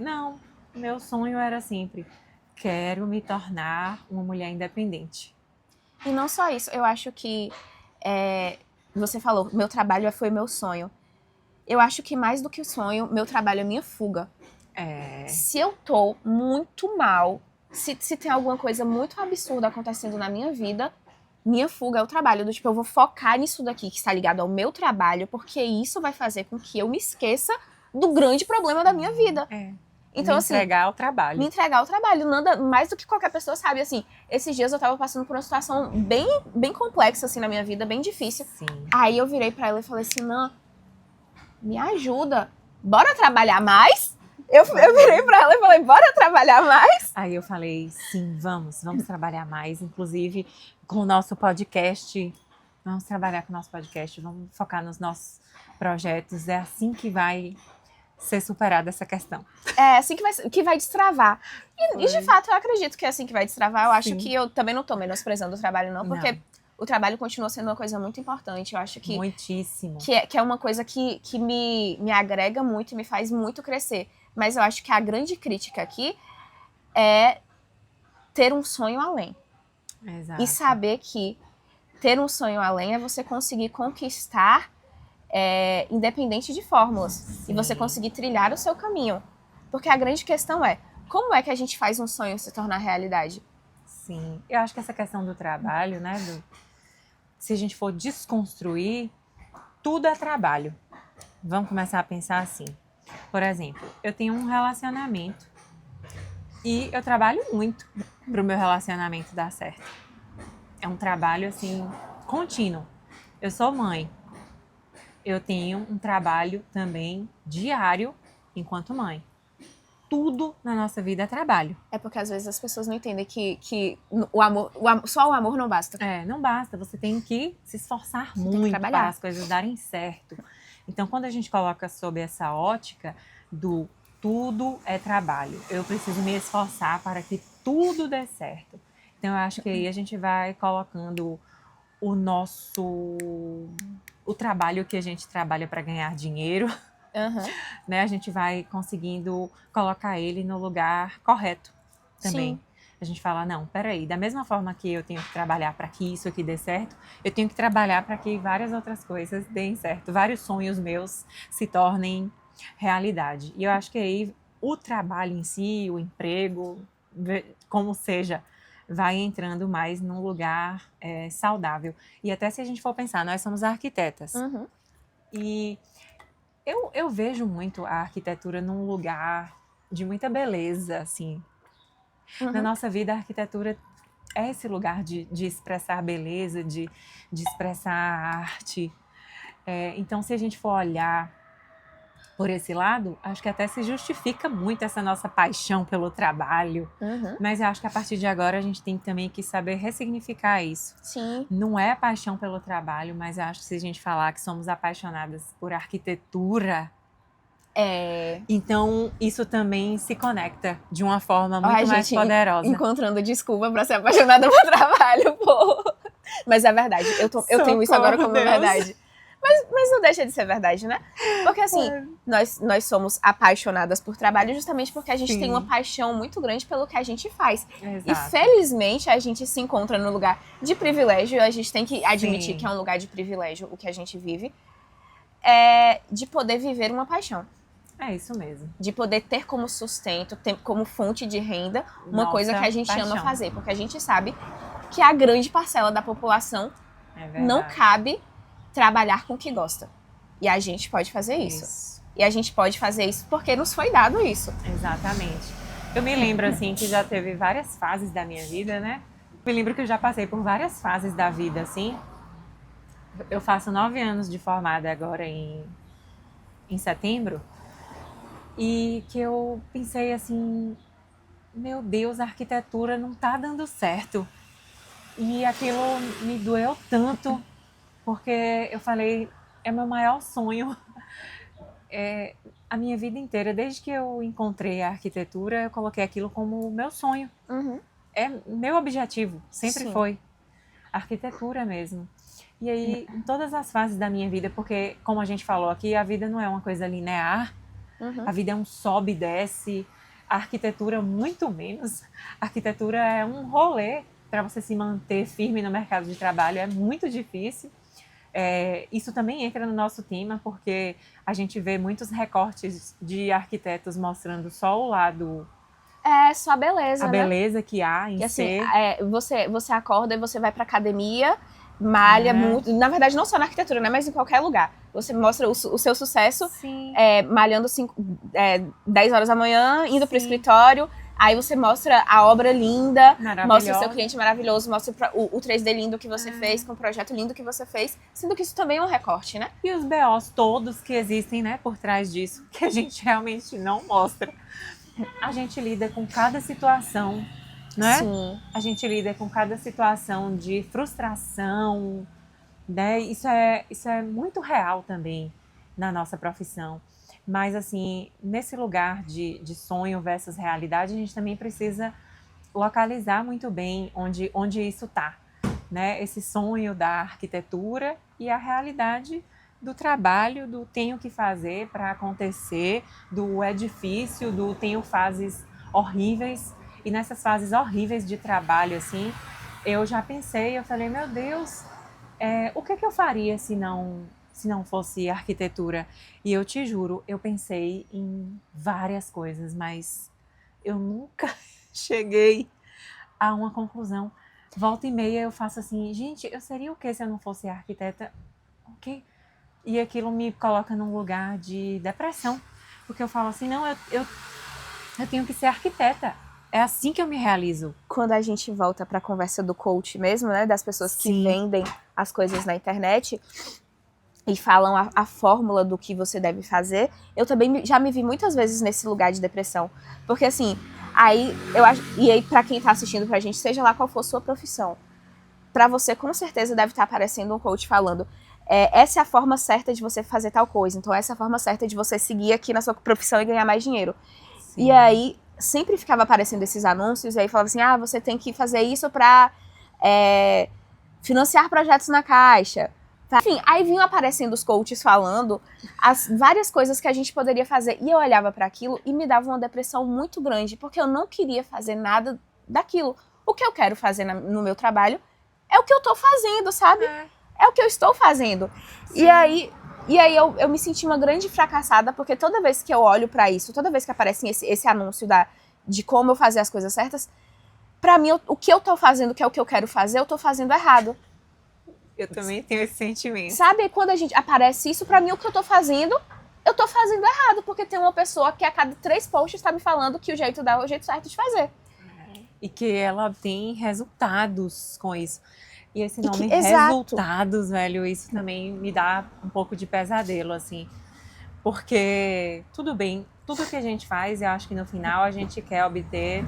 Não, meu sonho era sempre, quero me tornar uma mulher independente. E não só isso, eu acho que você falou, meu trabalho foi meu sonho. Eu acho que mais do que o sonho, meu trabalho é minha fuga. Se eu tô muito mal, se tem alguma coisa muito absurda acontecendo na minha vida, minha fuga é o trabalho. Do tipo, eu vou focar nisso daqui que está ligado ao meu trabalho, porque isso vai fazer com que eu me esqueça do grande problema da minha vida. Então, me assim, entregar ao trabalho. Me entregar ao trabalho, nada mais do que qualquer pessoa sabe, assim. Esses dias eu tava passando por uma situação bem complexa, assim, na minha vida, bem difícil. Sim. Aí eu virei pra ela e falei assim, Nan, me ajuda, bora trabalhar mais? Eu virei pra ela e falei, bora trabalhar mais? Aí eu falei, sim, vamos trabalhar mais, inclusive com o nosso podcast. Vamos trabalhar com o nosso podcast, vamos focar nos nossos projetos. É assim que vai ser superada essa questão. É assim que vai destravar. E de fato eu acredito que é assim que vai destravar. Eu acho que eu também não tô menosprezando o trabalho, não, porque o trabalho continua sendo uma coisa muito importante. Eu acho que. Muitíssimo. Que é uma coisa que me agrega muito e me faz muito crescer. Mas eu acho que a grande crítica aqui é ter um sonho além. Exato. E saber que ter um sonho além é você conseguir conquistar independente de fórmulas. Sim. E você conseguir trilhar o seu caminho. Porque a grande questão é, como é que a gente faz um sonho se tornar realidade? Sim, eu acho que essa questão do trabalho, né, se a gente for desconstruir, tudo é trabalho. Vamos começar a pensar assim. Por exemplo, eu tenho um relacionamento e eu trabalho muito para o meu relacionamento dar certo. É um trabalho, assim, contínuo. Eu sou mãe. Eu tenho um trabalho também diário enquanto mãe. Tudo na nossa vida é trabalho. É porque às vezes as pessoas não entendem que só o amor não basta. Não basta. Você tem que se esforçar muito para as coisas darem certo. Então, quando a gente coloca sob essa ótica do tudo é trabalho, eu preciso me esforçar para que tudo dê certo. Então, eu acho que aí a gente vai colocando o trabalho que a gente trabalha para ganhar dinheiro, né? A gente vai conseguindo colocar ele no lugar correto também. Sim. A gente fala, não, peraí, da mesma forma que eu tenho que trabalhar para que isso aqui dê certo, eu tenho que trabalhar para que várias outras coisas deem certo, vários sonhos meus se tornem realidade. E eu acho que aí o trabalho em si, o emprego, como seja, vai entrando mais num lugar saudável. E até se a gente for pensar, nós somos arquitetas. E eu vejo muito a arquitetura num lugar de muita beleza, assim. Na nossa vida, a arquitetura é esse lugar de expressar beleza, de expressar arte. Então, se a gente for olhar por esse lado, acho que até se justifica muito essa nossa paixão pelo trabalho. Mas eu acho que a partir de agora a gente tem também que saber ressignificar isso. Sim. Não é paixão pelo trabalho, mas eu acho que se a gente falar que somos apaixonadas por arquitetura, então isso também se conecta de uma forma muito mais poderosa. Encontrando desculpa para ser apaixonada por trabalho, pô. Mas é verdade, eu tenho isso agora como verdade. Mas não deixa de ser verdade, né? Porque assim, nós somos apaixonadas por trabalho justamente porque a gente tem uma paixão muito grande pelo que a gente faz. Exato. E felizmente a gente se encontra no lugar de privilégio, a gente tem que admitir que é um lugar de privilégio o que a gente vive, de poder viver uma paixão. É isso mesmo. De poder ter como sustento, ter como fonte de renda, uma coisa que a gente ama fazer. Porque a gente sabe que a grande parcela da população não cabe trabalhar com o que gosta. E a gente pode fazer isso. E a gente pode fazer isso porque nos foi dado isso. Exatamente. Eu me lembro, assim, que já teve várias fases da minha vida, né? Me lembro que eu já passei por várias fases da vida, assim. Eu faço 9 anos de formada agora em setembro. E que eu pensei assim, meu Deus, a arquitetura não tá dando certo. E aquilo me doeu tanto, porque eu falei, é meu maior sonho. A minha vida inteira, desde que eu encontrei a arquitetura, eu coloquei aquilo como meu sonho. Uhum. É meu objetivo, sempre Sim. foi. Arquitetura mesmo. E aí, em todas as fases da minha vida, porque, como a gente falou aqui, a vida não é uma coisa linear, a vida é um sobe e desce, a arquitetura muito menos. A arquitetura é um rolê para você se manter firme no mercado de trabalho, é muito difícil. Isso também entra no nosso tema, porque a gente vê muitos recortes de arquitetos mostrando só o lado, É só beleza, a né? beleza que há em E assim, ser. você acorda e você vai pra academia, malha muito. Na verdade, não só na arquitetura, né? Mas em qualquer lugar. Você mostra o seu sucesso Sim. Malhando 10 horas da manhã, indo pro Sim. escritório. Aí você mostra a obra linda, Maravilhosa. mostra o seu cliente maravilhoso, mostra o 3D lindo que você fez, com o projeto lindo que você fez. Sendo que isso também é um recorte, né? E os BOs todos que existem, né, por trás disso, que a gente realmente não mostra. A gente lida com cada situação, né? Sim. A gente lida com cada situação de frustração, né? Isso é muito real também na nossa profissão. Mas, assim, nesse lugar de sonho versus realidade, a gente também precisa localizar muito bem onde isso está, né? Esse sonho da arquitetura e a realidade do trabalho, do tenho que fazer para acontecer, do é difícil, do tenho fases horríveis. E nessas fases horríveis de trabalho, assim, eu já pensei, eu falei, meu Deus, o que eu faria se não fosse arquitetura? E eu te juro, eu pensei em várias coisas, mas eu nunca cheguei a uma conclusão. Volta e meia eu faço assim, gente, eu seria o que se eu não fosse arquiteta? O quê? E aquilo me coloca num lugar de depressão, porque eu falo assim, não, eu tenho que ser arquiteta. É assim que eu me realizo. Quando a gente volta pra conversa do coach mesmo, né? Das pessoas que Sim. vendem as coisas na internet e falam a fórmula do que você deve fazer, eu também já me vi muitas vezes nesse lugar de depressão. Porque assim, aí eu acho. E aí, pra quem tá assistindo pra gente, seja lá qual for sua profissão, pra você com certeza deve estar aparecendo um coach falando. Essa é a forma certa de você fazer tal coisa. Então, essa é a forma certa de você seguir aqui na sua profissão e ganhar mais dinheiro. Sim. E aí, sempre ficava aparecendo esses anúncios, e aí falava assim, você tem que fazer isso pra financiar projetos na Caixa. Enfim, aí vinham aparecendo os coaches falando as várias coisas que a gente poderia fazer. E eu olhava para aquilo e me dava uma depressão muito grande, porque eu não queria fazer nada daquilo. O que eu quero fazer no meu trabalho é o que eu tô fazendo, sabe? É o que eu estou fazendo. Sim. E aí eu me senti uma grande fracassada, porque toda vez que eu olho para isso, toda vez que aparece esse anúncio de como eu fazer as coisas certas, pra mim, o que eu tô fazendo, que é o que eu quero fazer, eu tô fazendo errado. Eu também tenho esse sentimento. Sabe, quando a gente aparece isso, pra mim, o que eu tô fazendo errado, porque tem uma pessoa que a cada 3 posts tá me falando que o jeito dá é o jeito certo de fazer. E que ela tem resultados com isso. E esse nome, resultados, velho, isso também me dá um pouco de pesadelo, assim. Porque, tudo bem, tudo que a gente faz, eu acho que no final a gente quer obter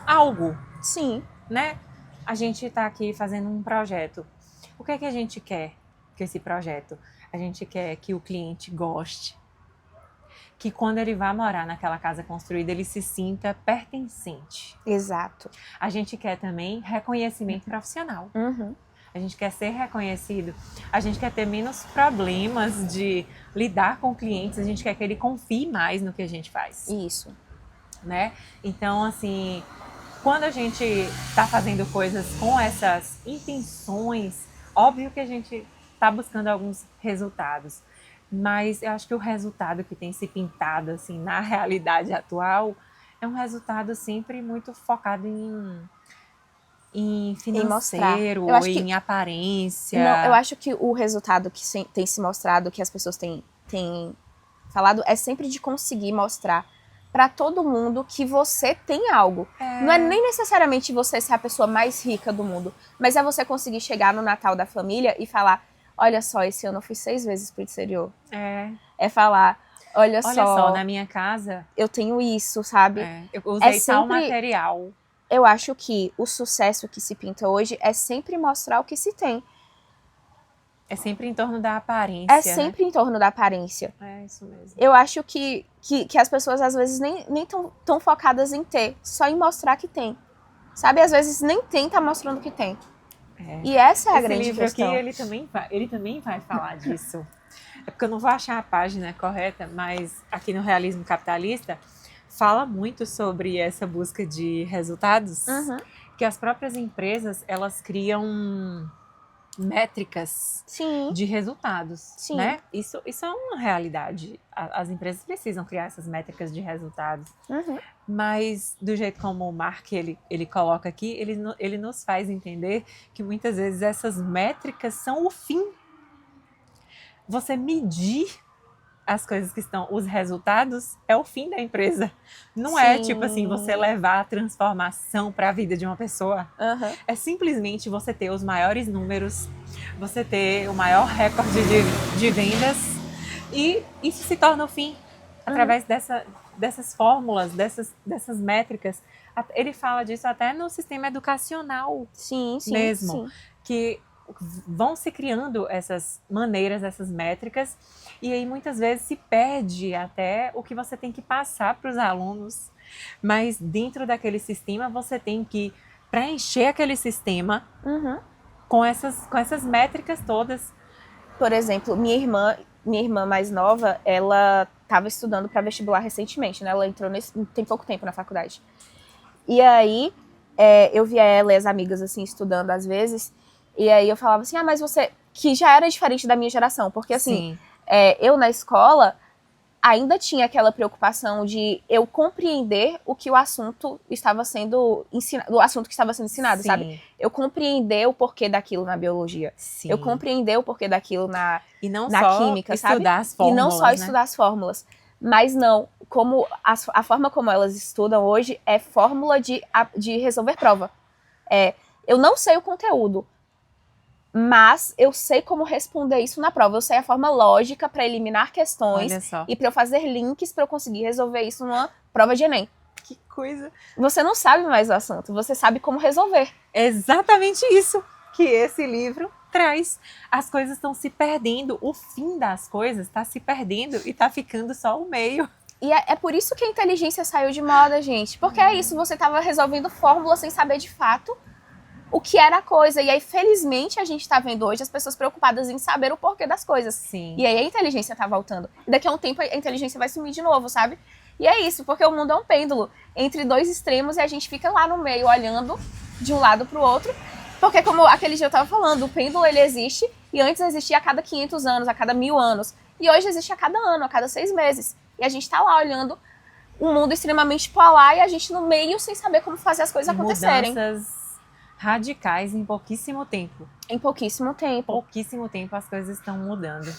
algo. Sim. Né? A gente tá aqui fazendo um projeto. O que é que a gente quer com esse projeto? A gente quer que o cliente goste. Que quando ele vá morar naquela casa construída, ele se sinta pertencente. Exato. A gente quer também reconhecimento profissional. Uhum. A gente quer ser reconhecido. A gente quer ter menos problemas de lidar com clientes. A gente quer que ele confie mais no que a gente faz. Isso. Né? Então, assim, quando a gente está fazendo coisas com essas intenções, óbvio que a gente está buscando alguns resultados. Mas eu acho que o resultado que tem se pintado assim, na realidade atual é um resultado sempre muito focado em financeiro, em aparência. Não, eu acho que o resultado que tem se mostrado, que as pessoas têm falado, é sempre de conseguir mostrar pra todo mundo que você tem algo. Não é nem necessariamente você ser a pessoa mais rica do mundo, mas é você conseguir chegar no Natal da família e falar, olha só, esse ano eu fui 6 vezes pro exterior. É falar, Olha Olha só, só, na minha casa, eu tenho isso, sabe? eu usei tal sempre- material. Eu acho que o sucesso que se pinta hoje é sempre mostrar o que se tem. É sempre em torno da aparência, É sempre em torno da aparência. né? É isso mesmo. Eu acho que as pessoas às vezes nem tão focadas em ter, só em mostrar que tem. Sabe? Às vezes nem tem, tá mostrando que tem. É. E essa é a Esse grande livro questão. aqui, ele também vai falar disso. É porque eu não vou achar a página correta, mas aqui no Realismo Capitalista fala muito sobre essa busca de resultados, Uhum. que as próprias empresas, elas criam métricas Sim, de resultados, Sim. né? Isso é uma realidade. As empresas precisam criar essas métricas de resultados. uhum. Mas do jeito como o Mark ele coloca aqui, ele nos faz entender que muitas vezes essas métricas são o fim. Você medir as coisas que estão, os resultados, é o fim da empresa. Não é Sim. tipo assim, você levar a transformação para a vida de uma pessoa. Uhum. É simplesmente você ter os maiores números, você ter o maior recorde de vendas, e isso se torna o fim através dessas fórmulas, dessas métricas. Ele fala disso até no sistema educacional Sim, mesmo, sim. que vão se criando essas maneiras, essas métricas, e aí muitas vezes se perde até o que você tem que passar para os alunos. Mas dentro daquele sistema você tem que preencher aquele sistema Uhum. com essas métricas todas. Por exemplo, minha irmã mais nova, ela estava estudando para vestibular recentemente, né? Ela entrou tem pouco tempo na faculdade. E aí, eu via ela e as amigas, assim, estudando às vezes, e aí eu falava assim, mas você... Que já era diferente da minha geração, porque assim, eu na escola ainda tinha aquela preocupação de eu compreender o que o assunto estava sendo ensinado, o assunto que estava sendo ensinado, sabe? Eu compreender o porquê daquilo na biologia. Sim. Eu compreender o porquê daquilo na química, estudar sabe? as fórmulas, e não só estudar as fórmulas. Mas não, como a forma como elas estudam hoje é fórmula de resolver prova. Eu não sei o conteúdo, mas eu sei como responder isso na prova. Eu sei a forma lógica para eliminar questões e para eu fazer links para eu conseguir resolver isso numa prova de Enem. Que coisa! Você não sabe mais o assunto, você sabe como resolver. É exatamente isso que esse livro traz. As coisas estão se perdendo, o fim das coisas está se perdendo e está ficando só o meio. E é por isso que a inteligência saiu de moda, gente. Porque é isso, você estava resolvendo fórmula sem saber de fato o que era a coisa. E aí, felizmente, a gente tá vendo hoje as pessoas preocupadas em saber o porquê das coisas. Sim. E aí a inteligência tá voltando. E daqui a um tempo a inteligência vai sumir de novo, sabe? E é isso, porque o mundo é um pêndulo entre dois extremos e a gente fica lá no meio olhando de um lado pro outro. Porque como aquele dia eu tava falando, o pêndulo ele existe e antes existia a cada 500 anos, a cada 1000 anos. E hoje existe a cada ano, a cada 6 meses. E a gente tá lá olhando um mundo extremamente polar e a gente no meio sem saber como fazer as coisas acontecerem. Mudanças radicais em pouquíssimo tempo. Em pouquíssimo tempo. Pouquíssimo tempo as coisas estão mudando.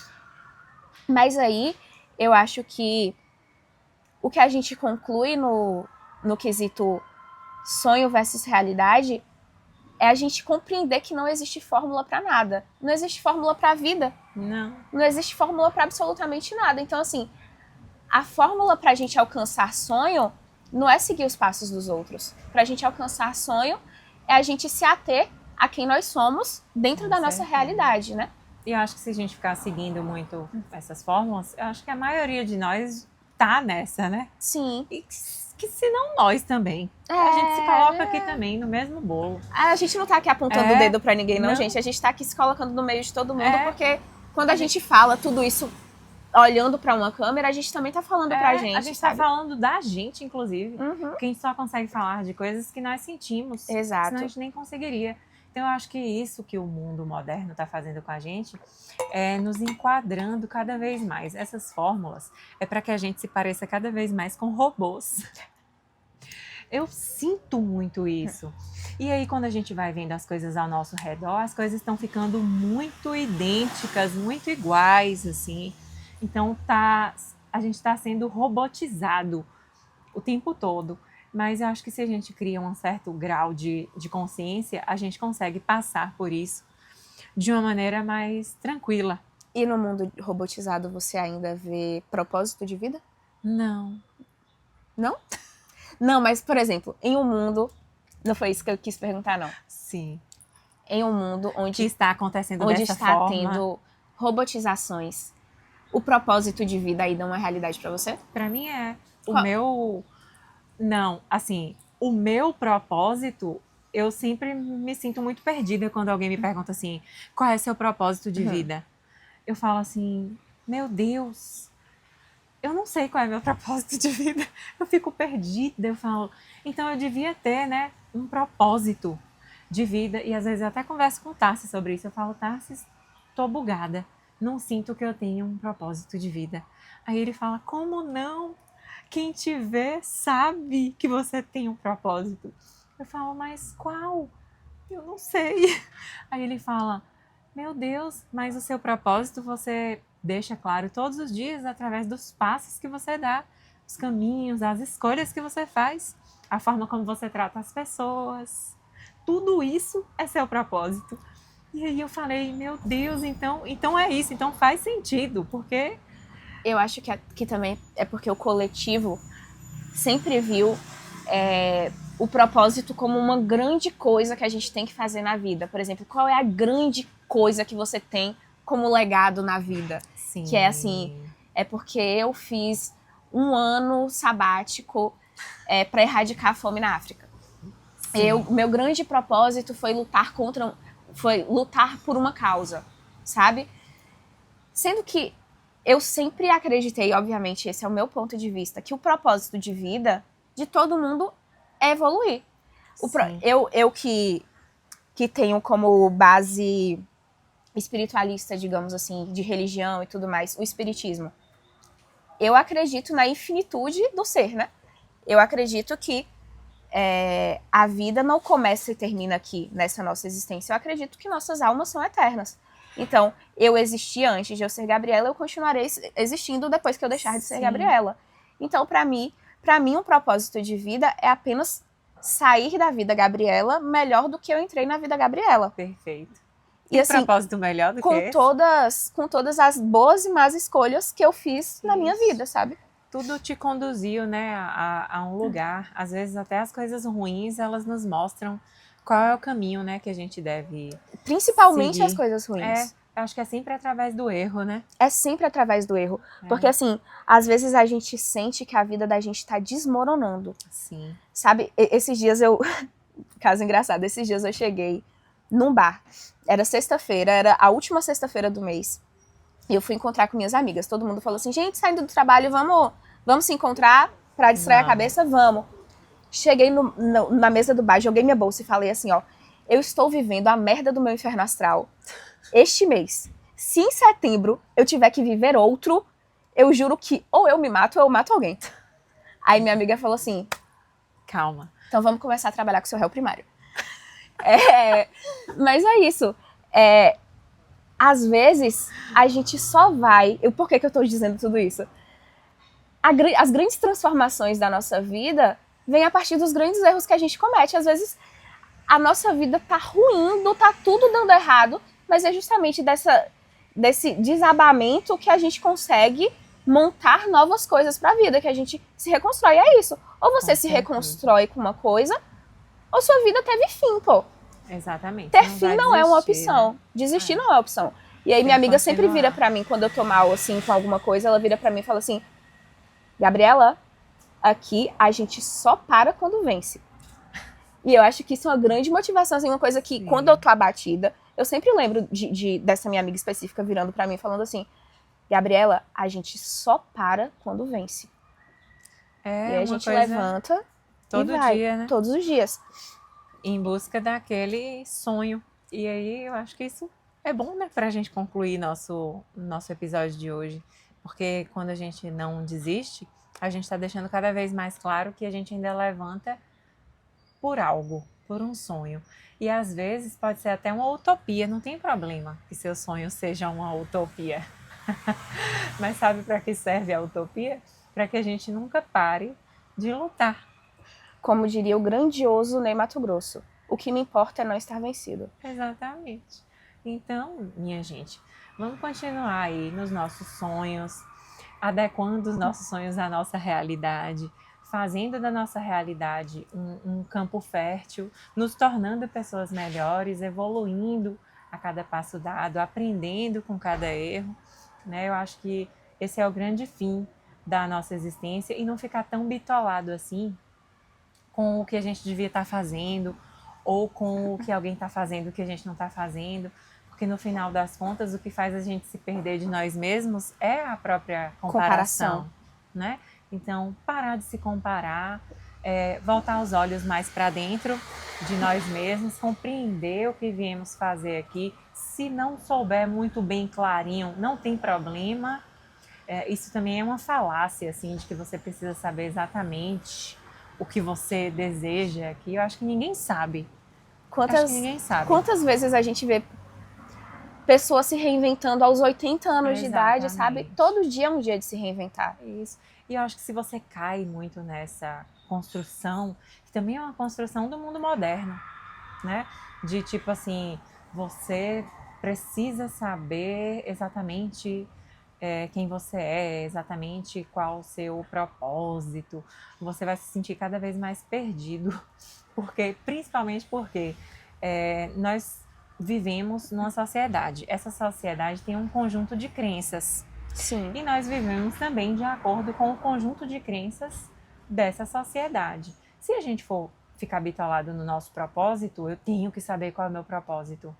Mas aí, eu acho que o que a gente conclui no quesito sonho versus realidade é a gente compreender que não existe fórmula para nada. Não existe fórmula para a vida. Não existe fórmula para absolutamente nada. Então, assim, a fórmula para a gente alcançar sonho não é seguir os passos dos outros. Para a gente alcançar sonho é a gente se ater a quem nós somos dentro da nossa realidade, né? E eu acho que se a gente ficar seguindo muito essas fórmulas, eu acho que a maioria de nós tá nessa, né? Sim. E que se não nós também. A gente se coloca aqui também no mesmo bolo. A gente não tá aqui apontando o dedo pra ninguém, não, gente. A gente tá aqui se colocando no meio de todo mundo, porque quando a gente fala tudo isso olhando pra uma câmera, a gente também tá falando pra gente, a gente sabe? tá falando da gente, inclusive. Uhum. Porque a gente só consegue falar de coisas que nós sentimos. Exato. Senão a gente nem conseguiria. Então, eu acho que isso que o mundo moderno está fazendo com a gente é nos enquadrando cada vez mais. Essas fórmulas é para que a gente se pareça cada vez mais com robôs. Eu sinto muito isso. E aí, quando a gente vai vendo as coisas ao nosso redor, as coisas estão ficando muito idênticas, muito iguais, assim. Então, a gente está sendo robotizado o tempo todo. Mas eu acho que se a gente cria um certo grau de consciência, a gente consegue passar por isso de uma maneira mais tranquila. E no mundo robotizado você ainda vê propósito de vida? Não. Não? Não, mas, por exemplo, em um mundo... Não foi isso que eu quis perguntar, não. Sim. Em um mundo Que onde está acontecendo onde dessa está forma. tendo robotizações, o propósito de vida ainda é uma realidade pra você? Pra mim é. O Qual? meu... Não, assim, o meu propósito, eu sempre me sinto muito perdida quando alguém me pergunta assim, qual é seu propósito de vida? Eu falo assim, meu Deus, eu não sei qual é meu propósito de vida. Eu fico perdida, eu falo, então eu devia ter, né, um propósito de vida. E às vezes eu até converso com o Tarsis sobre isso. Eu falo, Tarsis, tô bugada, não sinto que eu tenho um propósito de vida. Aí ele fala, como não? Quem te vê sabe que você tem um propósito. Eu falo, mas qual? Eu não sei. Aí ele fala, meu Deus, mas o seu propósito você deixa claro todos os dias através dos passos que você dá, os caminhos, as escolhas que você faz, a forma como você trata as pessoas. Tudo isso é seu propósito. E aí eu falei, meu Deus, então é isso, então faz sentido, porque Eu acho que também é porque o coletivo sempre viu o propósito como uma grande coisa que a gente tem que fazer na vida. Por exemplo, qual é a grande coisa que você tem como legado na vida? sim. Que é assim, é porque eu fiz um ano sabático para erradicar a fome na África. Meu grande propósito foi lutar por uma causa, sabe? Sendo que eu sempre acreditei, obviamente, esse é o meu ponto de vista, que o propósito de vida de todo mundo é evoluir. Eu que tenho como base espiritualista, digamos assim, de religião e tudo mais, o espiritismo. Eu acredito na infinitude do ser, né? Eu acredito que a vida não começa e termina aqui, nessa nossa existência. Eu acredito que nossas almas são eternas. Então, eu existi antes de eu ser Gabriela, eu continuarei existindo depois que eu deixar de ser Gabriela. Então, pra mim, um propósito de vida é apenas sair da vida Gabriela melhor do que eu entrei na vida Gabriela. Perfeito. E assim, propósito melhor do que esse? Com todas as boas e más escolhas que eu fiz na minha vida, sabe? Tudo te conduziu, né, a um lugar. Às vezes até as coisas ruins, elas nos mostram qual é o caminho, né, que a gente deve Principalmente seguir. as coisas ruins. Acho que é sempre através do erro, né? É sempre através do erro. Porque assim, às vezes a gente sente que a vida da gente tá desmoronando. Sim. Sabe, esses dias eu... Caso engraçado, esses dias eu cheguei num bar. Era sexta-feira, era a última sexta-feira do mês. E eu fui encontrar com minhas amigas. Todo mundo falou assim, gente, saindo do trabalho, vamos se encontrar pra distrair a cabeça? Vamos. Cheguei na mesa do bar, joguei minha bolsa e falei assim, ó, eu estou vivendo a merda do meu inferno astral este mês. Se em setembro eu tiver que viver outro, eu juro que ou eu me mato ou eu mato alguém. Aí minha amiga falou assim, calma. Então vamos começar a trabalhar com o seu réu primário. Mas é isso. Às vezes, a gente só vai... Por que eu tô dizendo tudo isso? As grandes transformações da nossa vida vêm a partir dos grandes erros que a gente comete. Às vezes, a nossa vida tá ruindo, tá tudo dando errado, mas é justamente desse desabamento que a gente consegue montar novas coisas pra vida, que a gente se reconstrói. É isso. Ou você se reconstrói com uma coisa, ou sua vida teve fim, pô. Exatamente. Ter fim não é uma opção. Né? Desistir não é uma opção. E aí minha amiga sempre vira pra mim, quando eu tô mal, assim, com alguma coisa, ela vira pra mim e fala assim, Gabriela, aqui a gente só para quando vence. E eu acho que isso é uma grande motivação, assim, uma coisa que quando eu tô abatida, eu sempre lembro dessa minha amiga específica virando pra mim falando assim, Gabriela, a gente só para quando vence. E aí a gente levanta todo e vai, dia, né? Todos os dias. Em busca daquele sonho. E aí eu acho que isso é bom, né, pra gente concluir nosso episódio de hoje. Porque quando a gente não desiste, a gente tá deixando cada vez mais claro que a gente ainda levanta por algo, por um sonho. E às vezes pode ser até uma utopia, não tem problema que seu sonho seja uma utopia. Mas sabe para que serve a utopia? Para que a gente nunca pare de lutar. Como diria o grandioso Ney Matogrosso, o que me importa é não estar vencido. Exatamente. Então, minha gente, vamos continuar aí nos nossos sonhos, adequando os nossos sonhos à nossa realidade, fazendo da nossa realidade um campo fértil, nos tornando pessoas melhores, evoluindo a cada passo dado, aprendendo com cada erro, né? Eu acho que esse é o grande fim da nossa existência e não ficar tão bitolado assim com o que a gente devia estar fazendo ou com o que alguém está fazendo que a gente não está fazendo, porque no final das contas o que faz a gente se perder de nós mesmos é a própria comparação. Né? Então, parar de se comparar, voltar os olhos mais para dentro de nós mesmos, compreender o que viemos fazer aqui. Se não souber muito bem clarinho, não tem problema. Isso também é uma falácia, assim, de que você precisa saber exatamente o que você deseja aqui. Eu acho que ninguém sabe. Quantas vezes a gente vê pessoas se reinventando aos 80 anos de idade, sabe? Todo dia é um dia de se reinventar. Isso. E eu acho que se você cai muito nessa construção, que também é uma construção do mundo moderno, né? De tipo assim, você precisa saber exatamente quem você é, exatamente qual o seu propósito. Você vai se sentir cada vez mais perdido, principalmente porque nós vivemos numa sociedade. Essa sociedade tem um conjunto de crenças. Sim. E nós vivemos também de acordo com o conjunto de crenças dessa sociedade. Se a gente for ficar bitolado no nosso propósito, eu tenho que saber qual é o meu propósito.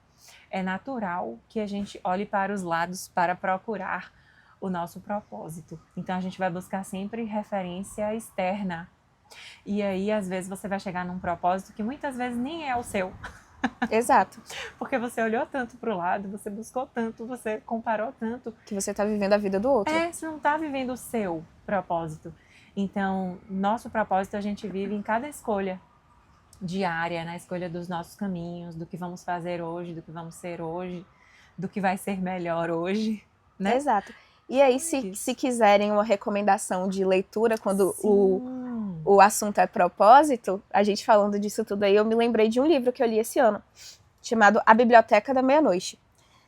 É natural que a gente olhe para os lados para procurar o nosso propósito. Então a gente vai buscar sempre referência externa. E aí, às vezes, você vai chegar num propósito que muitas vezes nem é o seu. Exato. Porque você olhou tanto para o lado, você buscou tanto, você comparou tanto. Que você está vivendo a vida do outro. Você não está vivendo o seu propósito. Então, nosso propósito a gente vive em cada escolha diária, na escolha dos nossos caminhos, do que vamos fazer hoje, do que vamos ser hoje, do que vai ser melhor hoje, né? Exato. E aí, se quiserem uma recomendação de leitura, quando o assunto é propósito, a gente falando disso tudo aí, eu me lembrei de um livro que eu li esse ano, chamado A Biblioteca da Meia-Noite.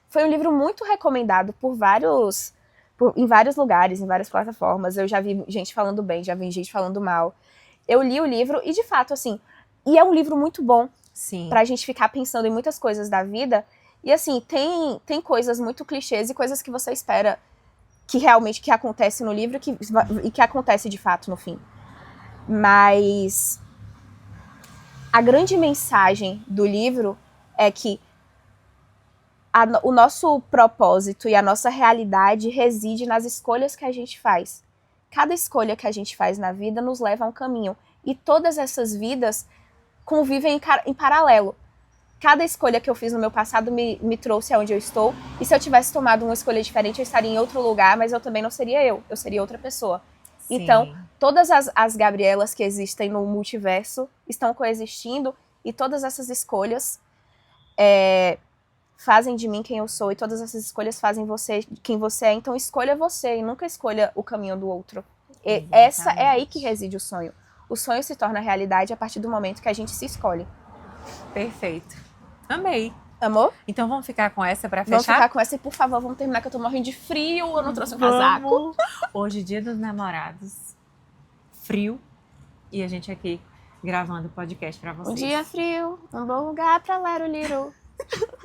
Foi um livro muito recomendado em vários lugares, em várias plataformas. Eu já vi gente falando bem, já vi gente falando mal. Eu li o livro e, de fato, assim, e é um livro muito bom pra gente ficar pensando em muitas coisas da vida. E, assim, tem coisas muito clichês e coisas que você espera que realmente que acontece no livro e que acontece de fato no fim. Mas a grande mensagem do livro é que o nosso propósito e a nossa realidade reside nas escolhas que a gente faz. Cada escolha que a gente faz na vida nos leva a um caminho. E todas essas vidas convivem em paralelo. Cada escolha que eu fiz no meu passado me trouxe aonde eu estou. E se eu tivesse tomado uma escolha diferente, eu estaria em outro lugar, mas eu também não seria eu seria outra pessoa. Sim. Então, todas as Gabrielas que existem no multiverso estão coexistindo e todas essas escolhas fazem de mim quem eu sou e todas essas escolhas fazem você quem você é. Então, escolha você e nunca escolha o caminho do outro. E essa é aí que reside o sonho. O sonho se torna realidade a partir do momento que a gente se escolhe. Perfeito. Amei. Amor? Então vamos ficar com essa pra fechar? Vamos ficar com essa e, por favor, vamos terminar que eu tô morrendo de frio, eu não trouxe um casaco. Hoje, Dia dos Namorados. Frio. E a gente aqui gravando o podcast pra vocês. Um dia frio, um bom lugar pra ler o livro.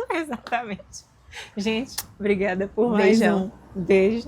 Exatamente. Gente, obrigada por mais um. Beijo.